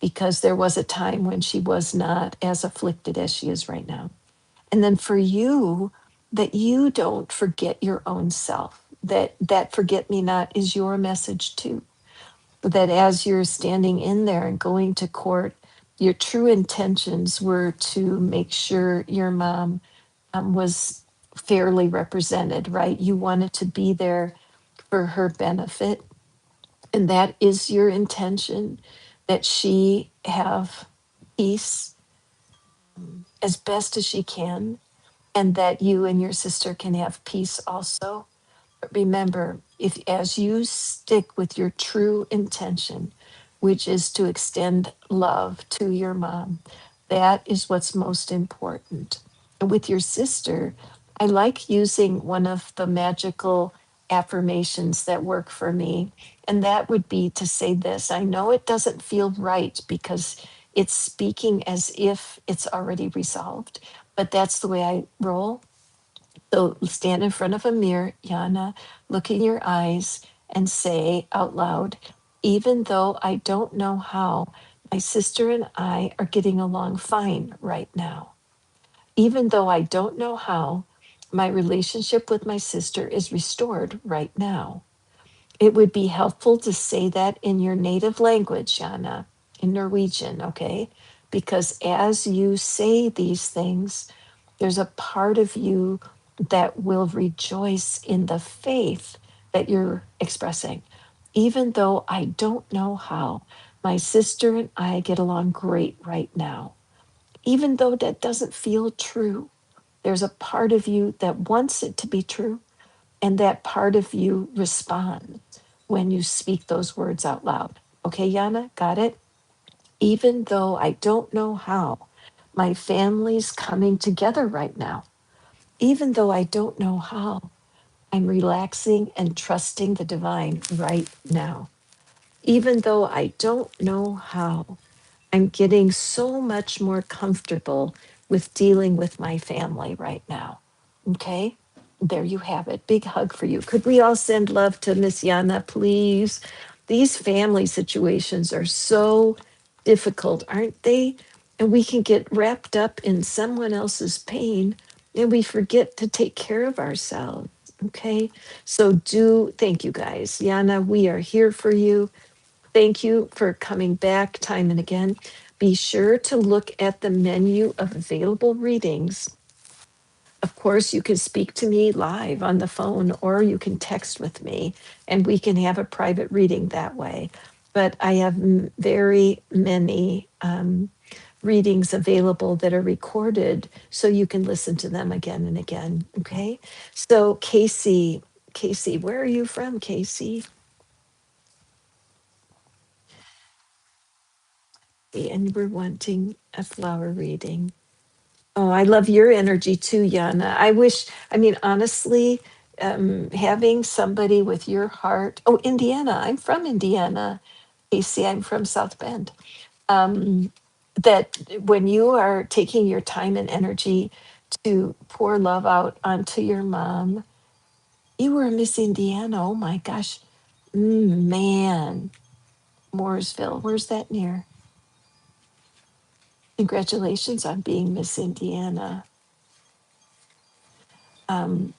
because there was a time when she was not as afflicted as she is right now. And then for you, that you don't forget your own self, that forget me not is your message too, that as you're standing in there and going to court, your true intentions were to make sure your mom was fairly represented, right? You wanted to be there for her benefit. And that is your intention, that she have peace as best as she can, and that you and your sister can have peace also. Remember, if as you stick with your true intention, which is to extend love to your mom, that is what's most important. And with your sister, I like using one of the magical affirmations that work for me. And that would be to say this. I know it doesn't feel right because it's speaking as if it's already resolved, but that's the way I roll. So stand in front of a mirror, Yana, look in your eyes and say out loud, even though I don't know how, my sister and I are getting along fine right now. Even though I don't know how, my relationship with my sister is restored right now. It would be helpful to say that in your native language, Yana, in Norwegian, okay? Because as you say these things, there's a part of you that will rejoice in the faith that you're expressing. Even though I don't know how, my sister and I get along great right now. even though that doesn't feel true. There's a part of you that wants it to be true, and that part of you responds when you speak those words out loud. Okay, Yana, got it? Even though I don't know how, my family's coming together right now. Even though I don't know how, I'm relaxing and trusting the divine right now. Even though I don't know how, I'm getting so much more comfortable with dealing with my family right now. Okay, there you have it. Big hug for you. Could we all send love to Miss Yana, please? These family situations are so difficult, aren't they? And we can get wrapped up in someone else's pain and we forget to take care of ourselves. Okay, so thank you guys. Yana, we are here for you. Thank you for coming back time and again. Be sure to look at the menu of available readings. Of course, you can speak to me live on the phone or you can text with me and we can have a private reading that way. But I have very many readings available that are recorded so you can listen to them again and again. Okay. So, Casey, where are you from, Casey? And we're wanting a flower reading. Oh, I love your energy too, Yana. I mean, honestly, having somebody with your heart. Oh, Indiana. I'm from Indiana. Casey, I'm from South Bend. Um, that when you are taking your time and energy to pour love out onto your mom, you were Miss Indiana. Oh my gosh. Man, Mooresville. Where's that near? Congratulations on being Miss Indiana.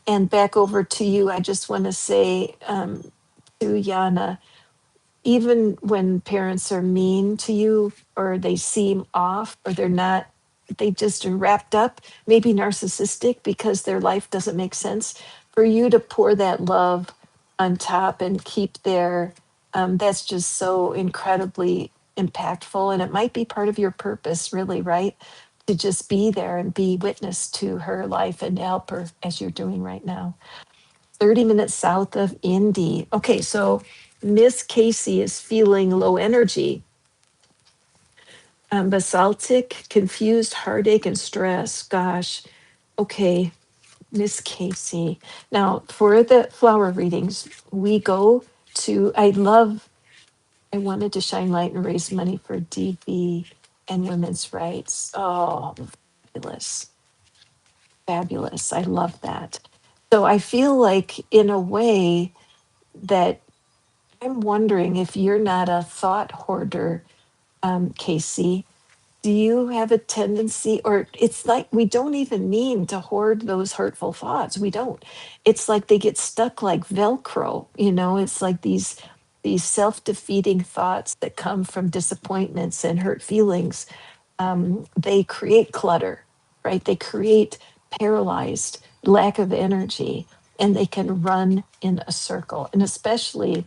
And back over to you. I just want to say to Yana, even when parents are mean to you or they seem off or they're not, they just are wrapped up, maybe narcissistic because their life doesn't make sense, for you to pour that love on top and keep there, that's just so incredibly impactful. And it might be part of your purpose, really, right? To just be there and be witness to her life and help her as you're doing right now. 30 minutes south of Indy. Okay, so Miss Casey is feeling low energy, basaltic, confused, heartache, and stress. Gosh, okay, Miss Casey. Now, for the flower readings, we go to, I wanted to shine light and raise money for DV and women's rights. Oh, fabulous. Fabulous. I love that. So I feel like, in a way, that I'm wondering if you're not a thought hoarder, Casey. Do you have a tendency, or it's like we don't even mean to hoard those hurtful thoughts? We don't. It's like they get stuck like Velcro, it's like these self-defeating thoughts that come from disappointments and hurt feelings. They create clutter, right? They create paralyzed lack of energy, and they can run in a circle. And especially,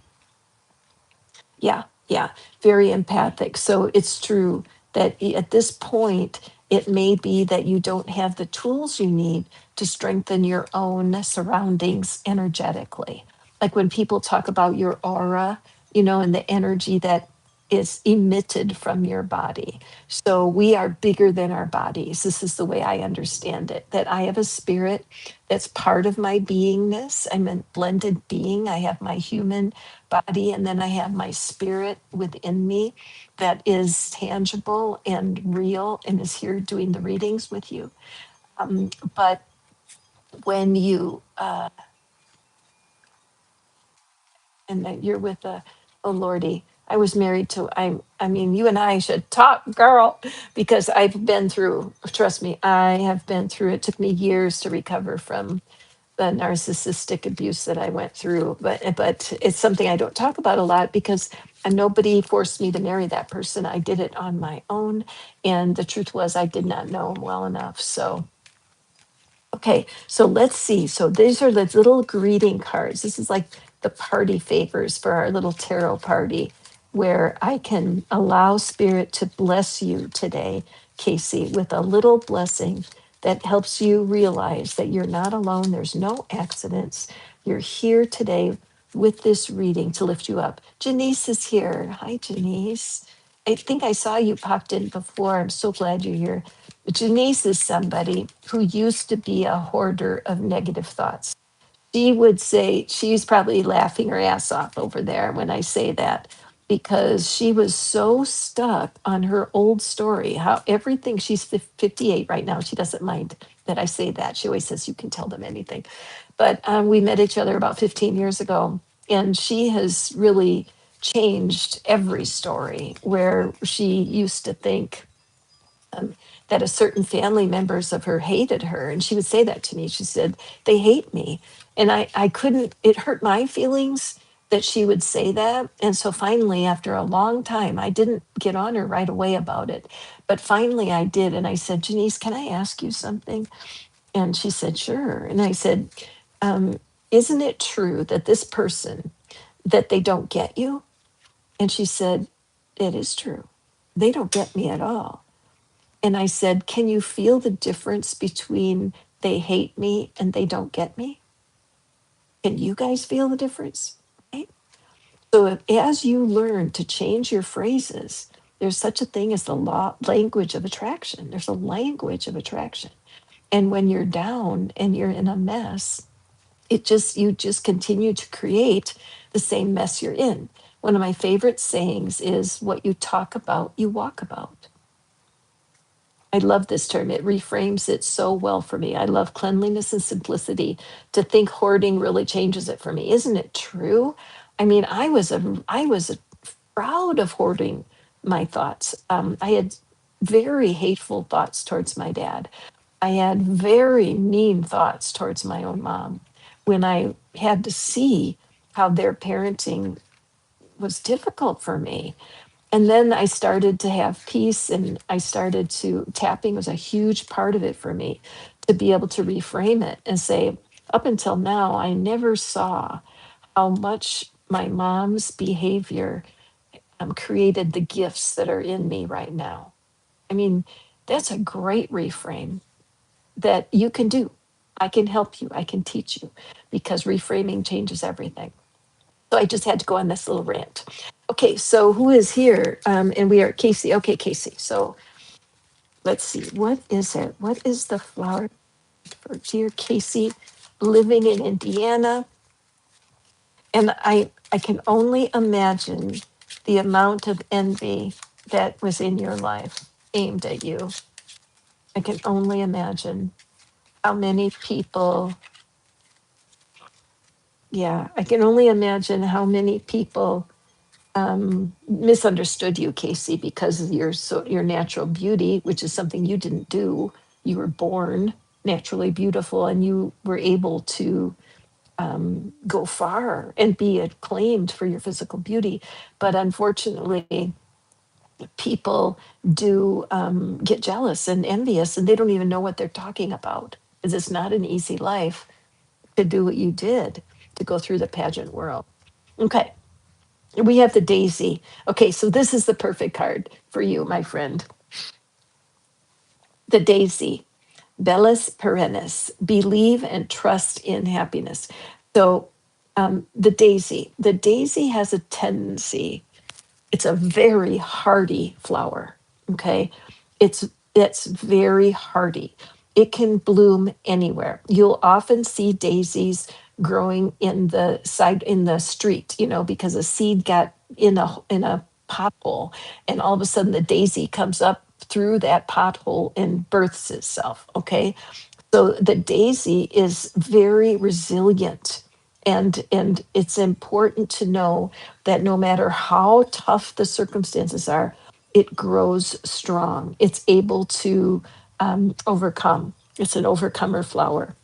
yeah, yeah, very empathic. So it's true that at this point, it may be that you don't have the tools you need to strengthen your own surroundings energetically. Like when people talk about your aura, and the energy that is emitted from your body. So we are bigger than our bodies. This is the way I understand it, that I have a spirit that's part of my beingness. I'm a blended being. I have my human body and then I have my spirit within me that is tangible and real and is here doing the readings with you. But when you and that you're with a, oh lordy, I was married to, I mean, you and I should talk, girl, because I've been through, trust me, I have been through, it took me years to recover from the narcissistic abuse that I went through. But it's something I don't talk about a lot because nobody forced me to marry that person. I did it on my own. And the truth was I did not know him well enough. So okay, so let's see. So these are the little greeting cards. This is like the party favors for our little tarot party. where I can allow Spirit to bless you today, Casey, with a little blessing that helps you realize that you're not alone. There's no accidents. You're here today with this reading to lift you up. Janice is here. Hi, Janice. I think I saw you popped in before. I'm so glad you're here. Janice is somebody who used to be a hoarder of negative thoughts. She would say, she's probably laughing her ass off over there when I say that, because she was so stuck on her old story, how everything, she's 58 right now. She doesn't mind that I say that. She always says, you can tell them anything. But we met each other about 15 years ago, and she has really changed every story where she used to think um, that a certain family members of her hated her. And she would say that to me. She said, they hate me. And I couldn't, it hurt my feelings that she would say that. And so finally, after a long time, I didn't get on her right away about it. But finally I did. And I said, Janice, can I ask you something? And she said, sure. And I said, isn't it true that this person, that they don't get you? And she said, it is true. They don't get me at all. And I said, can you feel the difference between they hate me and they don't get me? Can you guys feel the difference? Right? So as you learn to change your phrases, there's such a thing as the language of attraction. There's a language of attraction. And when you're down and you're in a mess, you just continue to create the same mess you're in. One of my favorite sayings is, what you talk about, you walk about. I love this term. It reframes it so well for me. I love cleanliness and simplicity. To think hoarding really changes it for me. Isn't it true? I mean, I was proud of hoarding my thoughts. I had very hateful thoughts towards my dad. I had very mean thoughts towards my own mom when I had to see how their parenting was difficult for me. And then I started to have peace, and I started to, tapping was a huge part of it for me, to be able to reframe it and say, up until now, I never saw how much my mom's behavior created the gifts that are in me right now. I mean, that's a great reframe that you can do. I can help you, I can teach you, because reframing changes everything. So I just had to go on this little rant. Okay, so who is here? And we are Casey. Okay, Casey. So let's see. What is it? What is the flower for dear Casey living in Indiana? And I can only imagine the amount of envy that was in your life aimed at you. I can only imagine how many people, yeah, I can only imagine how many people misunderstood you, Casey, because of your natural beauty, which is something you didn't do. You were born naturally beautiful, and you were able to go far and be acclaimed for your physical beauty. But unfortunately, people do get jealous and envious, and they don't even know what they're talking about. Because it's not an easy life to do what you did, to go through the pageant world. Okay. We have the daisy. Okay, so this is the perfect card for you, my friend. The daisy, Bellis perennis, believe and trust in happiness. So the daisy has a tendency, it's a very hardy flower. Okay, it's very hardy. It can bloom anywhere. You'll often see daisies growing in the street, because a seed got in a pothole, and all of a sudden the daisy comes up through that pothole and births itself. Okay, so the daisy is very resilient, and it's important to know that no matter how tough the circumstances are, it grows strong. It's able to overcome. It's an overcomer flower.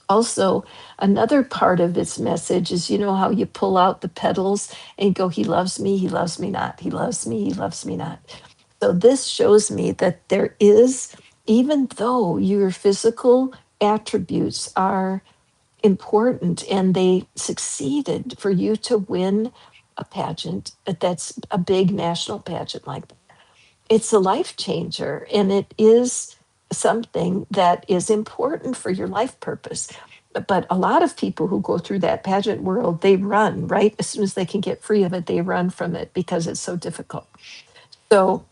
Also, another part of its message is, how you pull out the petals and go, he loves me not, he loves me, he loves me not. So this shows me that there is, even though your physical attributes are important and they succeeded for you to win a pageant that's a big national pageant like that. It's a life changer, and it is something that is important for your life purpose. But a lot of people who go through that pageant world, they run, right? As soon as they can get free of it, they run from it because it's so difficult. So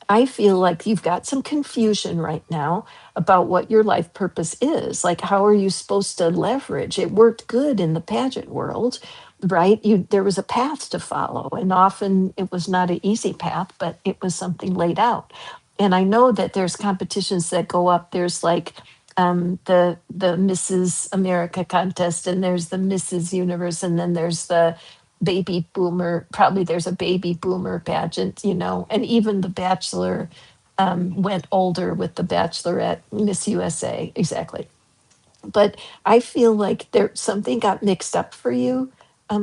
I feel like you've got some confusion right now about what your life purpose is. Like, how are you supposed to leverage? It worked good in the pageant world, right? There was a path to follow, and often it was not an easy path, but it was something laid out. And I know that there's competitions that go up. There's like the Mrs. America contest, and there's the Mrs. Universe, and then there's the baby boomer, probably there's a baby boomer pageant, and even the Bachelor went older with the Bachelorette, Miss USA, exactly. But I feel like there something got mixed up for you,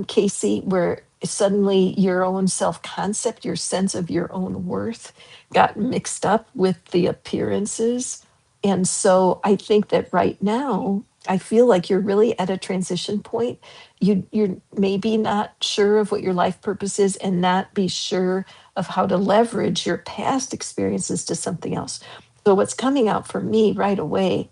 Casey, where suddenly your own self concept, your sense of your own worth got mixed up with the appearances. And so I think that right now, I feel like you're really at a transition point. You're maybe not sure of what your life purpose is and not be sure of how to leverage your past experiences to something else. So what's coming out for me right away,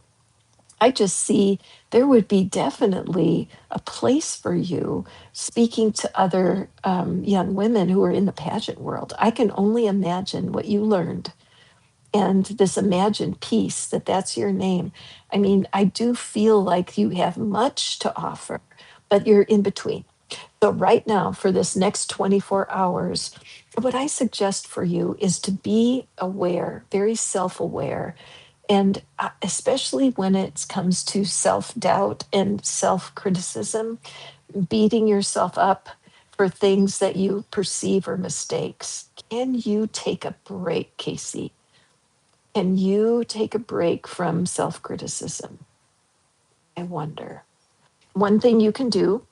I just see there would be definitely a place for you speaking to other young women who are in the pageant world. I can only imagine what you learned and this imagined piece that's your name. I mean, I do feel like you have much to offer, but you're in between. So, right now, for this next 24 hours, what I suggest for you is to be aware, very self aware, and especially when it comes to self doubt and self criticism, beating yourself up for things that you perceive are mistakes. Can you take a break, Casey? Can you take a break from self criticism? I wonder. One thing you can do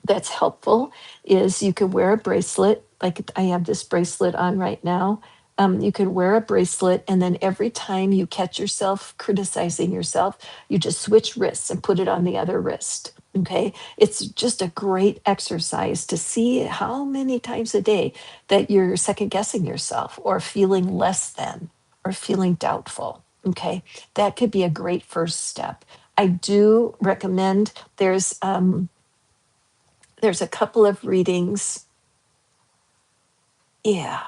that's helpful is you can wear a bracelet. Like I have this bracelet on right now. You can wear a bracelet, and then every time you catch yourself criticizing yourself, you just switch wrists and put it on the other wrist. Okay. It's just a great exercise to see how many times a day that you're second guessing yourself or feeling less than or feeling doubtful. Okay. That could be a great first step. I do recommend there's a couple of readings. Yeah.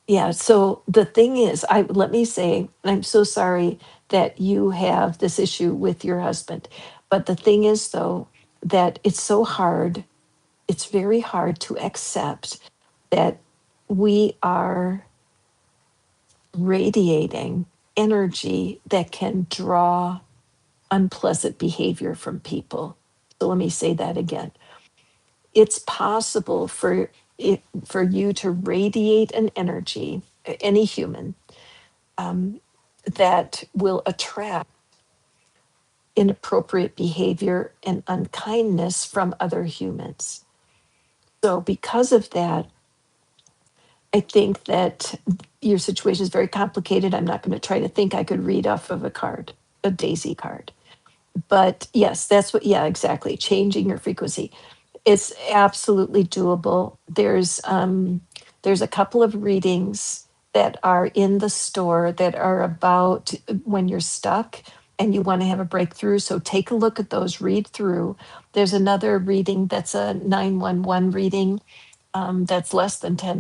Yeah. So the thing is, let me say, I'm so sorry that you have this issue with your husband. But the thing is, though, that it's so hard, it's very hard to accept that we are radiating energy that can draw unpleasant behavior from people. So let me say that again. It's possible for you to radiate an energy, any human, um, that will attract inappropriate behavior and unkindness from other humans. So, because of that, I think that your situation is very complicated. I'm not going to try to think I could read off of a card, a daisy card. But yes, that's what, yeah, exactly. Changing your frequency. It's absolutely doable. There's a couple of readings that are in the store that are about when you're stuck and you want to have a breakthrough. So take a look at those, read through. There's another reading that's a 911 reading, that's less than $10,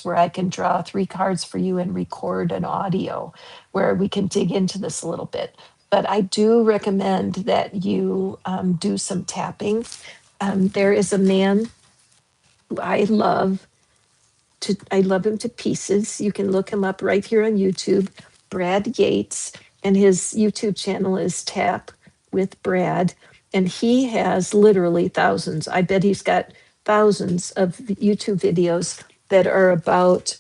where I can draw three cards for you and record an audio where we can dig into this a little bit. But I do recommend that you do some tapping. There is a man who I love him to pieces. You can look him up right here on YouTube, Brad Yates, and his YouTube channel is Tap with Brad. And he has literally thousands. I bet he's got thousands of YouTube videos that are about,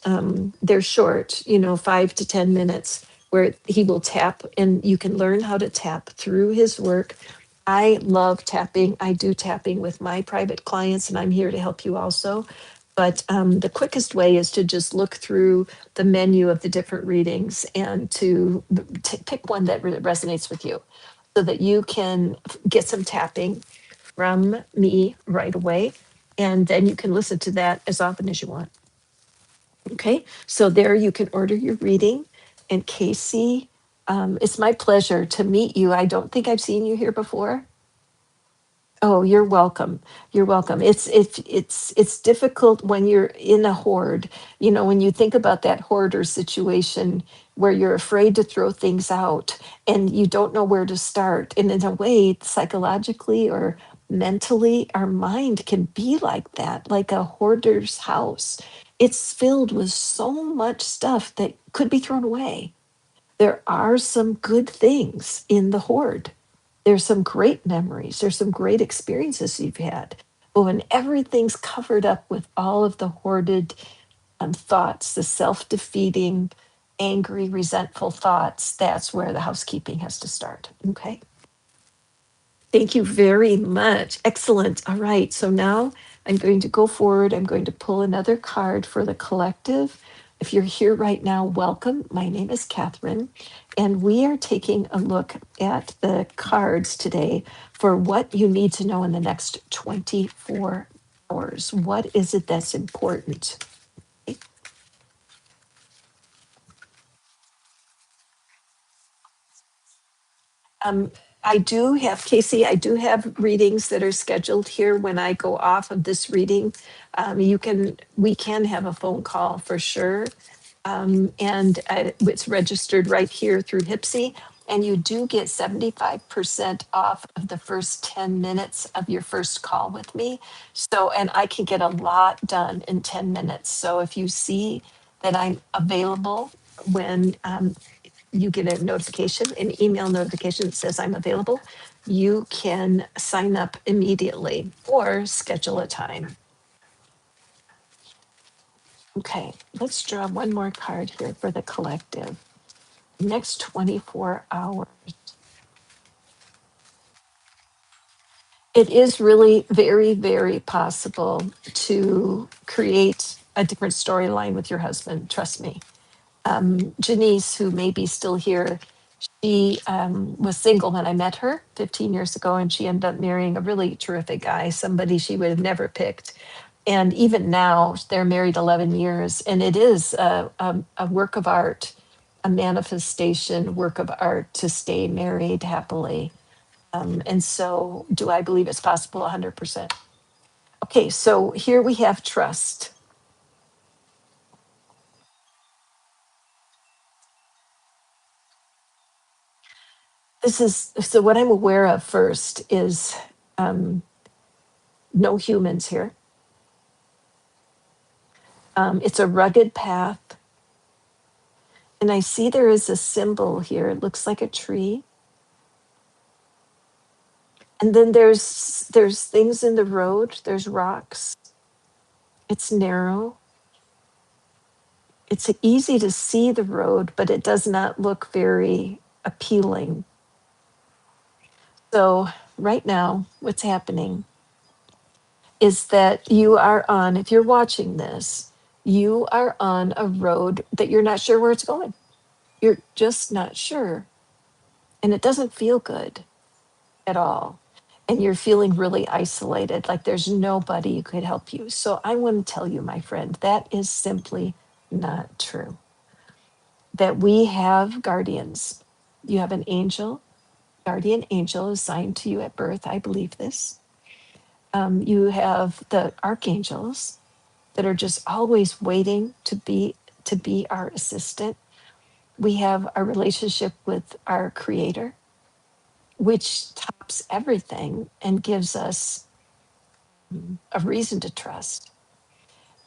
they're short, 5 to 10 minutes, where he will tap and you can learn how to tap through his work. I love tapping. I do tapping with my private clients, and I'm here to help you also. But the quickest way is to just look through the menu of the different readings and to pick one that resonates with you so that you can get some tapping from me right away. And then you can listen to that as often as you want. Okay, so there you can order your reading. And Casey, it's my pleasure to meet you. I don't think I've seen you here before. Oh, you're welcome. You're welcome. It's difficult when you're in a hoard. You know, when you think about that hoarder situation where you're afraid to throw things out and you don't know where to start. And in a way, psychologically or mentally, our mind can be like that, like a hoarder's house. It's filled with so much stuff that could be thrown away. There are some good things in the hoard. There's some great memories. There's some great experiences you've had. But when everything's covered up with all of the hoarded thoughts, the self defeating, angry, resentful thoughts, that's where the housekeeping has to start. Okay. Thank you very much. Excellent. All right. So now I'm going to go forward. I'm going to pull another card for the collective. If you're here right now, welcome. My name is Catherine, and we are taking a look at the cards today for what you need to know in the next 24 hours. What is it that's important? Um, I do have, Casey, I do have readings that are scheduled here. When I go off of this reading, we can have a phone call for sure. And it's registered right here through Hipsy. And you do get 75% off of the first 10 minutes of your first call with me. So, and I can get a lot done in 10 minutes. So if you see that I'm available when you get a notification, an email notification that says I'm available, you can sign up immediately or schedule a time. Okay, let's draw one more card here for the collective. Next 24 hours. It is really very, very possible to create a different storyline with your husband. Trust me. Janice, who may be still here, she was single when I met her 15 years ago, and she ended up marrying a really terrific guy, somebody she would have never picked. And even now, they're married 11 years, and it is a work of art, a manifestation work of art to stay married happily. And so, do I believe it's possible? 100%. Okay, so here we have trust. This is so what I'm aware of first is um, no humans here. It's a rugged path. And I see there is a symbol here. It looks like a tree. And then there's things in the road. There's rocks. It's narrow. It's easy to see the road, but it does not look very appealing. So right now, what's happening is that you are on, if you're watching this, you are on a road that you're not sure where it's going. You're just not sure. And it doesn't feel good at all. And you're feeling really isolated, like there's nobody who could help you. So I want to tell you, my friend, that is simply not true. That we have guardians. You have an angel, guardian angel assigned to you at birth. I believe this. You have the archangels that are just always waiting to be our assistant. We have a relationship with our creator, which tops everything and gives us a reason to trust.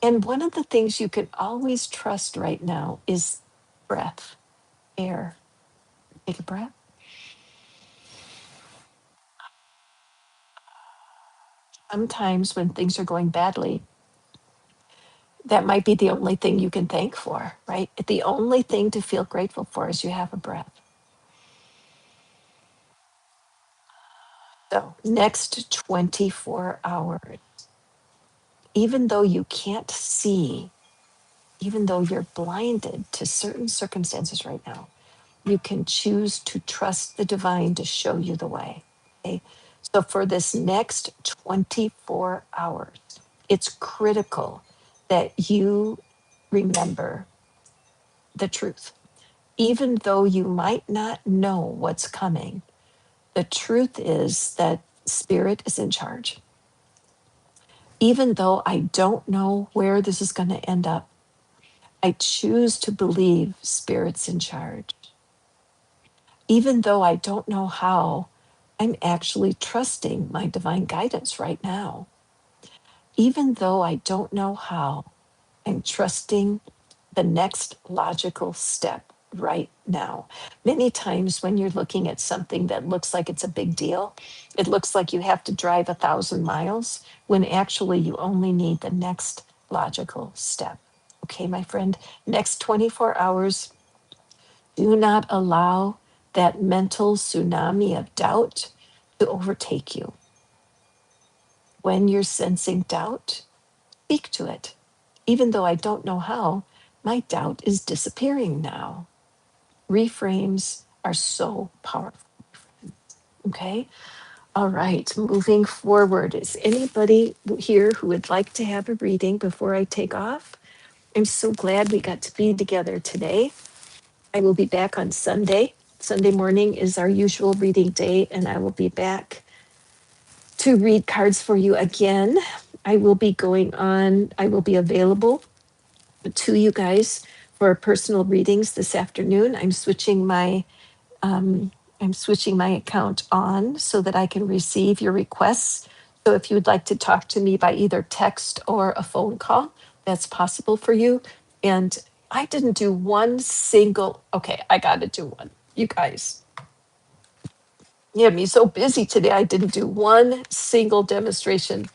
And one of the things you can always trust right now is breath, air. Take a breath. Sometimes when things are going badly, that might be the only thing you can thank for, right? The only thing to feel grateful for is you have a breath. So, next 24 hours, even though you can't see, even though you're blinded to certain circumstances right now, you can choose to trust the divine to show you the way. Okay. So, for this next 24 hours, it's critical that you remember the truth. Even though you might not know what's coming, the truth is that spirit is in charge. Even though I don't know where this is going to end up, I choose to believe spirit's in charge. Even though I don't know how, I'm actually trusting my divine guidance right now. Even though I don't know how, I'm trusting the next logical step right now. Many times when you're looking at something that looks like it's a big deal, it looks like you have to drive 1,000 miles when actually you only need the next logical step. Okay, my friend, next 24 hours, do not allow that mental tsunami of doubt to overtake you. When you're sensing doubt, speak to it. Even though I don't know how, my doubt is disappearing now. Reframes are so powerful. Okay. All right. Moving forward. Is anybody here who would like to have a reading before I take off? I'm so glad we got to be together today. I will be back on Sunday. Sunday morning is our usual reading day, and I will be back to read cards for you again. I will be available to you guys for personal readings this afternoon. Um, I'm switching my account on so that I can receive your requests. So if you'd like to talk to me by either text or a phone call, that's possible for you. And I didn't do one single, okay, I got to do one. You guys, you had me so busy today. I didn't do one single demonstration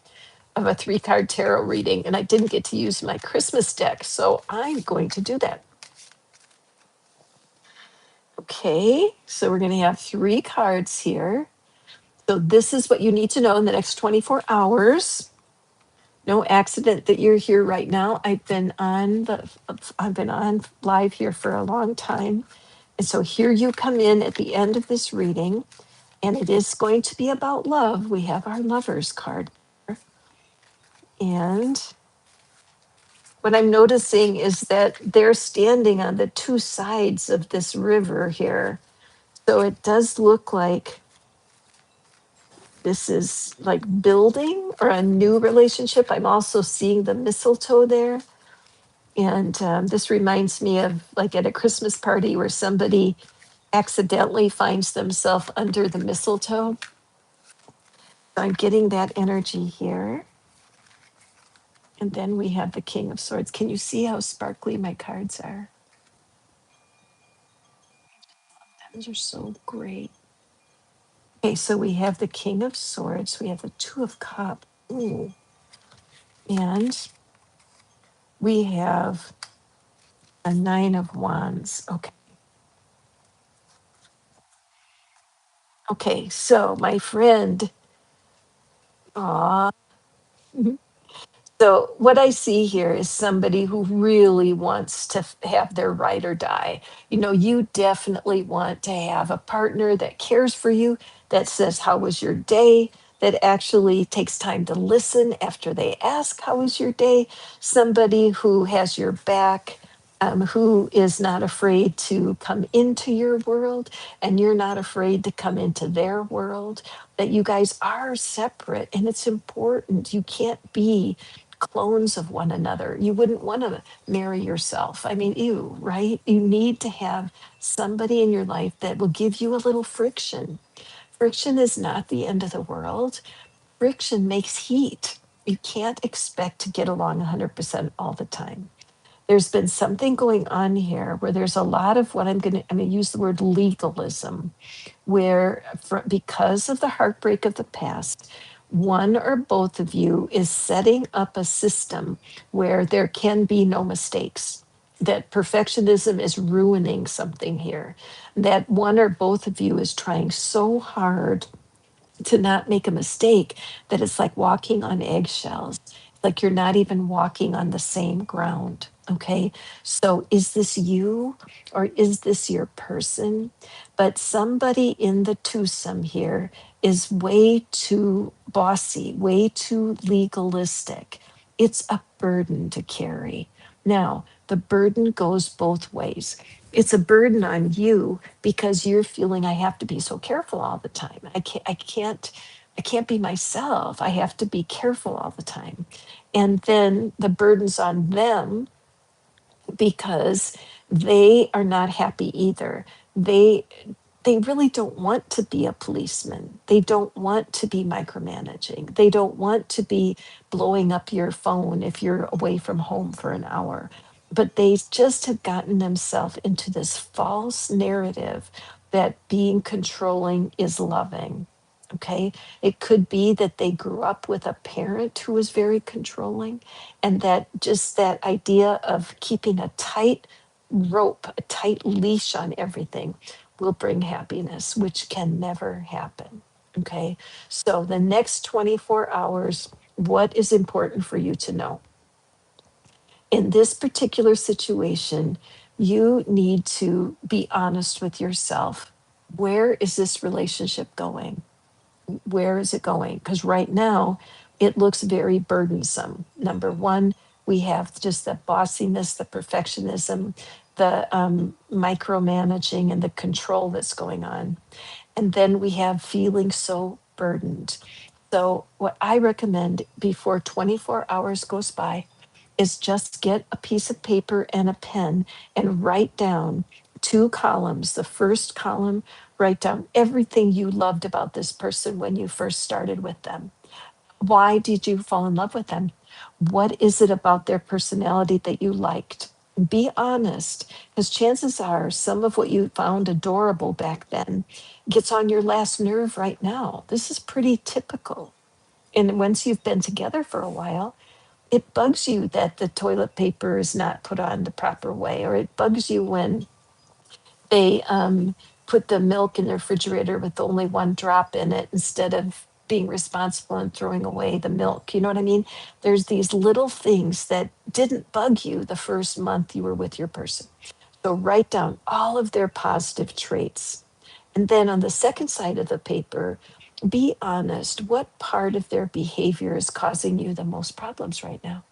of a 3-card tarot reading, and I didn't get to use my Christmas deck. So I'm going to do that. Okay, so we're going to have 3 cards here. So this is what you need to know in the next 24 hours. No accident that you're here right now. I've been on live here for a long time. And so here you come in at the end of this reading, and it is going to be about love. We have our lovers card. And what I'm noticing is that they're standing on the 2 sides of this river here. So it does look like this is like building or a new relationship. I'm also seeing the mistletoe there. And this reminds me of like at a Christmas party where somebody accidentally finds themselves under the mistletoe. So I'm getting that energy here. And then we have the King of Swords. Can you see how sparkly my cards are? Those are so great. Okay, so we have the King of Swords. We have the Two of Cups. Ooh. And we have a 9 of Wands. Okay. Okay, so my friend, aw. So what I see here is somebody who really wants to have their ride or die. You know, you definitely want to have a partner that cares for you, that says, "How was your day?" That actually takes time to listen after they ask, "How was your day?" Somebody who has your back, who is not afraid to come into your world, and you're not afraid to come into their world. That you guys are separate, and it's important. You can't be clones of one another. You wouldn't want to marry yourself. I mean, ew, right? You need to have somebody in your life that will give you a little friction. Friction is not the end of the world. Friction makes heat. You can't expect to get along 100% all the time. There's been something going on here where there's a lot of what I'm going to use the word legalism, where because of the heartbreak of the past, one or both of you is setting up a system where there can be no mistakes. That perfectionism is ruining something here. That one or both of you is trying so hard to not make a mistake that it's like walking on eggshells, like you're not even walking on the same ground. Okay. So is this you or is this your person? But somebody in the twosome here is way too bossy, way too legalistic. It's a burden to carry. Now, the burden goes both ways. It's a burden on you because you're feeling I have to be so careful all the time. I can't be myself. I have to be careful all the time. And then the burden's on them because they are not happy either. They really don't want to be a policeman. They don't want to be micromanaging. They don't want to be blowing up your phone if you're away from home for an hour. But they just have gotten themselves into this false narrative that being controlling is loving. Okay. It could be that they grew up with a parent who was very controlling, and that just that idea of keeping a tight rope, a tight leash on everything will bring happiness, which can never happen. Okay. So the next 24 hours, what is important for you to know? In this particular situation, you need to be honest with yourself. Where is this relationship going? Where is it going? Because right now it looks very burdensome. Number one, we have just the bossiness, the perfectionism, the micromanaging, and the control that's going on. And then we have feeling so burdened. So, what I recommend before 24 hours goes by is just get a piece of paper and a pen and write down 2 columns. The first column, write down everything you loved about this person when you first started with them. Why did you fall in love with them? What is it about their personality that you liked? Be honest, because chances are some of what you found adorable back then gets on your last nerve right now. This is pretty typical. And once you've been together for a while, it bugs you that the toilet paper is not put on the proper way, or it bugs you when they put the milk in the refrigerator with only one drop in it instead of being responsible and throwing away the milk. You know what I mean? There's these little things that didn't bug you the first month you were with your person. So write down all of their positive traits. And then on the second side of the paper, be honest. What part of their behavior is causing you the most problems right now?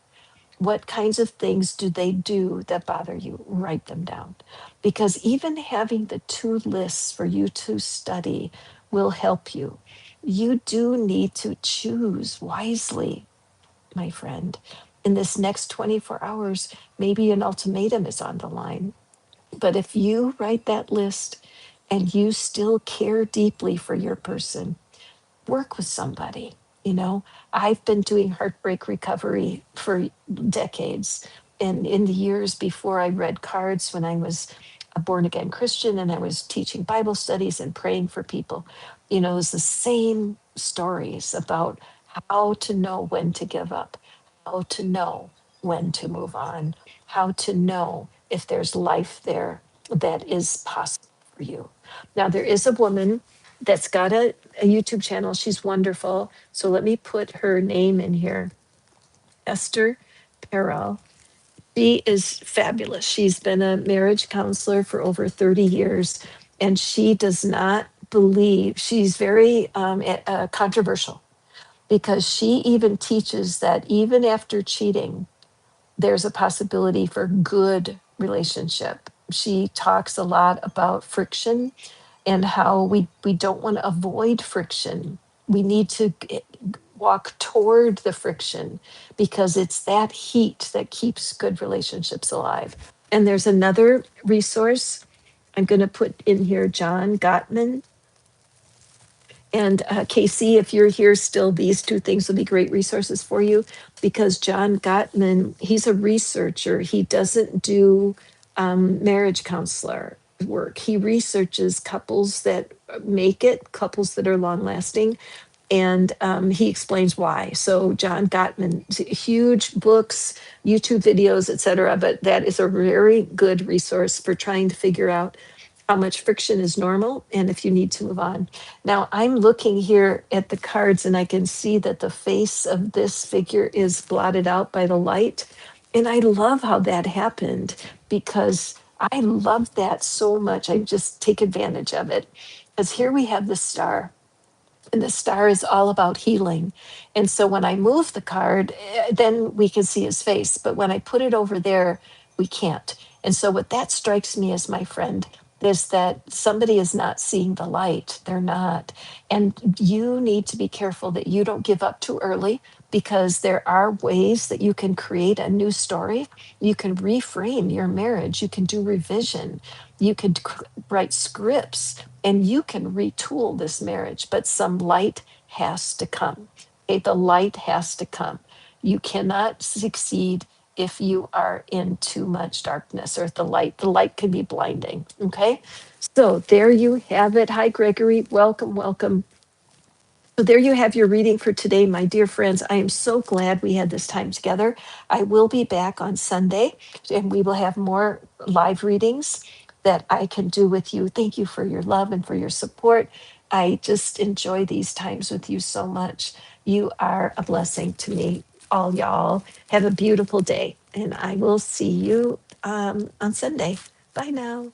What kinds of things do they do that bother you? Write them down. Because even having the 2 lists for you to study will help you. You do need to choose wisely, my friend. In this next 24 hours, maybe an ultimatum is on the line. But if you write that list and you still care deeply for your person, work with somebody. You know, I've been doing heartbreak recovery for decades. And in the years before I read cards, when I was a born again Christian and I was teaching Bible studies and praying for people, it was the same stories about how to know when to give up, how to know when to move on, how to know if there's life there that is possible for you. Now, there is a woman that's got a YouTube channel. She's wonderful. So let me put her name in here. Esther Perel. She is fabulous. She's been a marriage counselor for over 30 years, and she does not believe, she's very controversial because she even teaches that even after cheating, there's a possibility for good relationship. She talks a lot about friction and how we don't want to avoid friction. We need to walk toward the friction because it's that heat that keeps good relationships alive. And there's another resource I'm going to put in here, John Gottman. And Casey, if you're here still, these 2 things will be great resources for you because John Gottman, he's a researcher. He doesn't do marriage counselor work. He researches couples that make it, couples that are long lasting, and he explains why. So John Gottman, huge books, YouTube videos, etc. But that is a very good resource for trying to figure out how much friction is normal and if you need to move on. Now I'm looking here at the cards and I can see that the face of this figure is blotted out by the light. And I love how that happened because I love that so much. I just take advantage of it. Because here we have the star. And the star is all about healing. And so when I move the card, then we can see his face. But when I put it over there, we can't. And so what that strikes me as, my friend, is that somebody is not seeing the light. They're not. And you need to be careful that you don't give up too early, because there are ways that you can create a new story. You can reframe your marriage. You can do revision. You could write scripts, and you can retool this marriage, but some light has to come. Okay, the light has to come. You cannot succeed if you are in too much darkness, or the light can be blinding. Okay, so there you have it. Hi, Gregory. Welcome, welcome. So there you have your reading for today, my dear friends. I am so glad we had this time together. I will be back on Sunday, and we will have more live readings that I can do with you. Thank you for your love and for your support. I just enjoy these times with you so much. You are a blessing to me, all y'all. Have a beautiful day, and I will see you on Sunday. Bye now.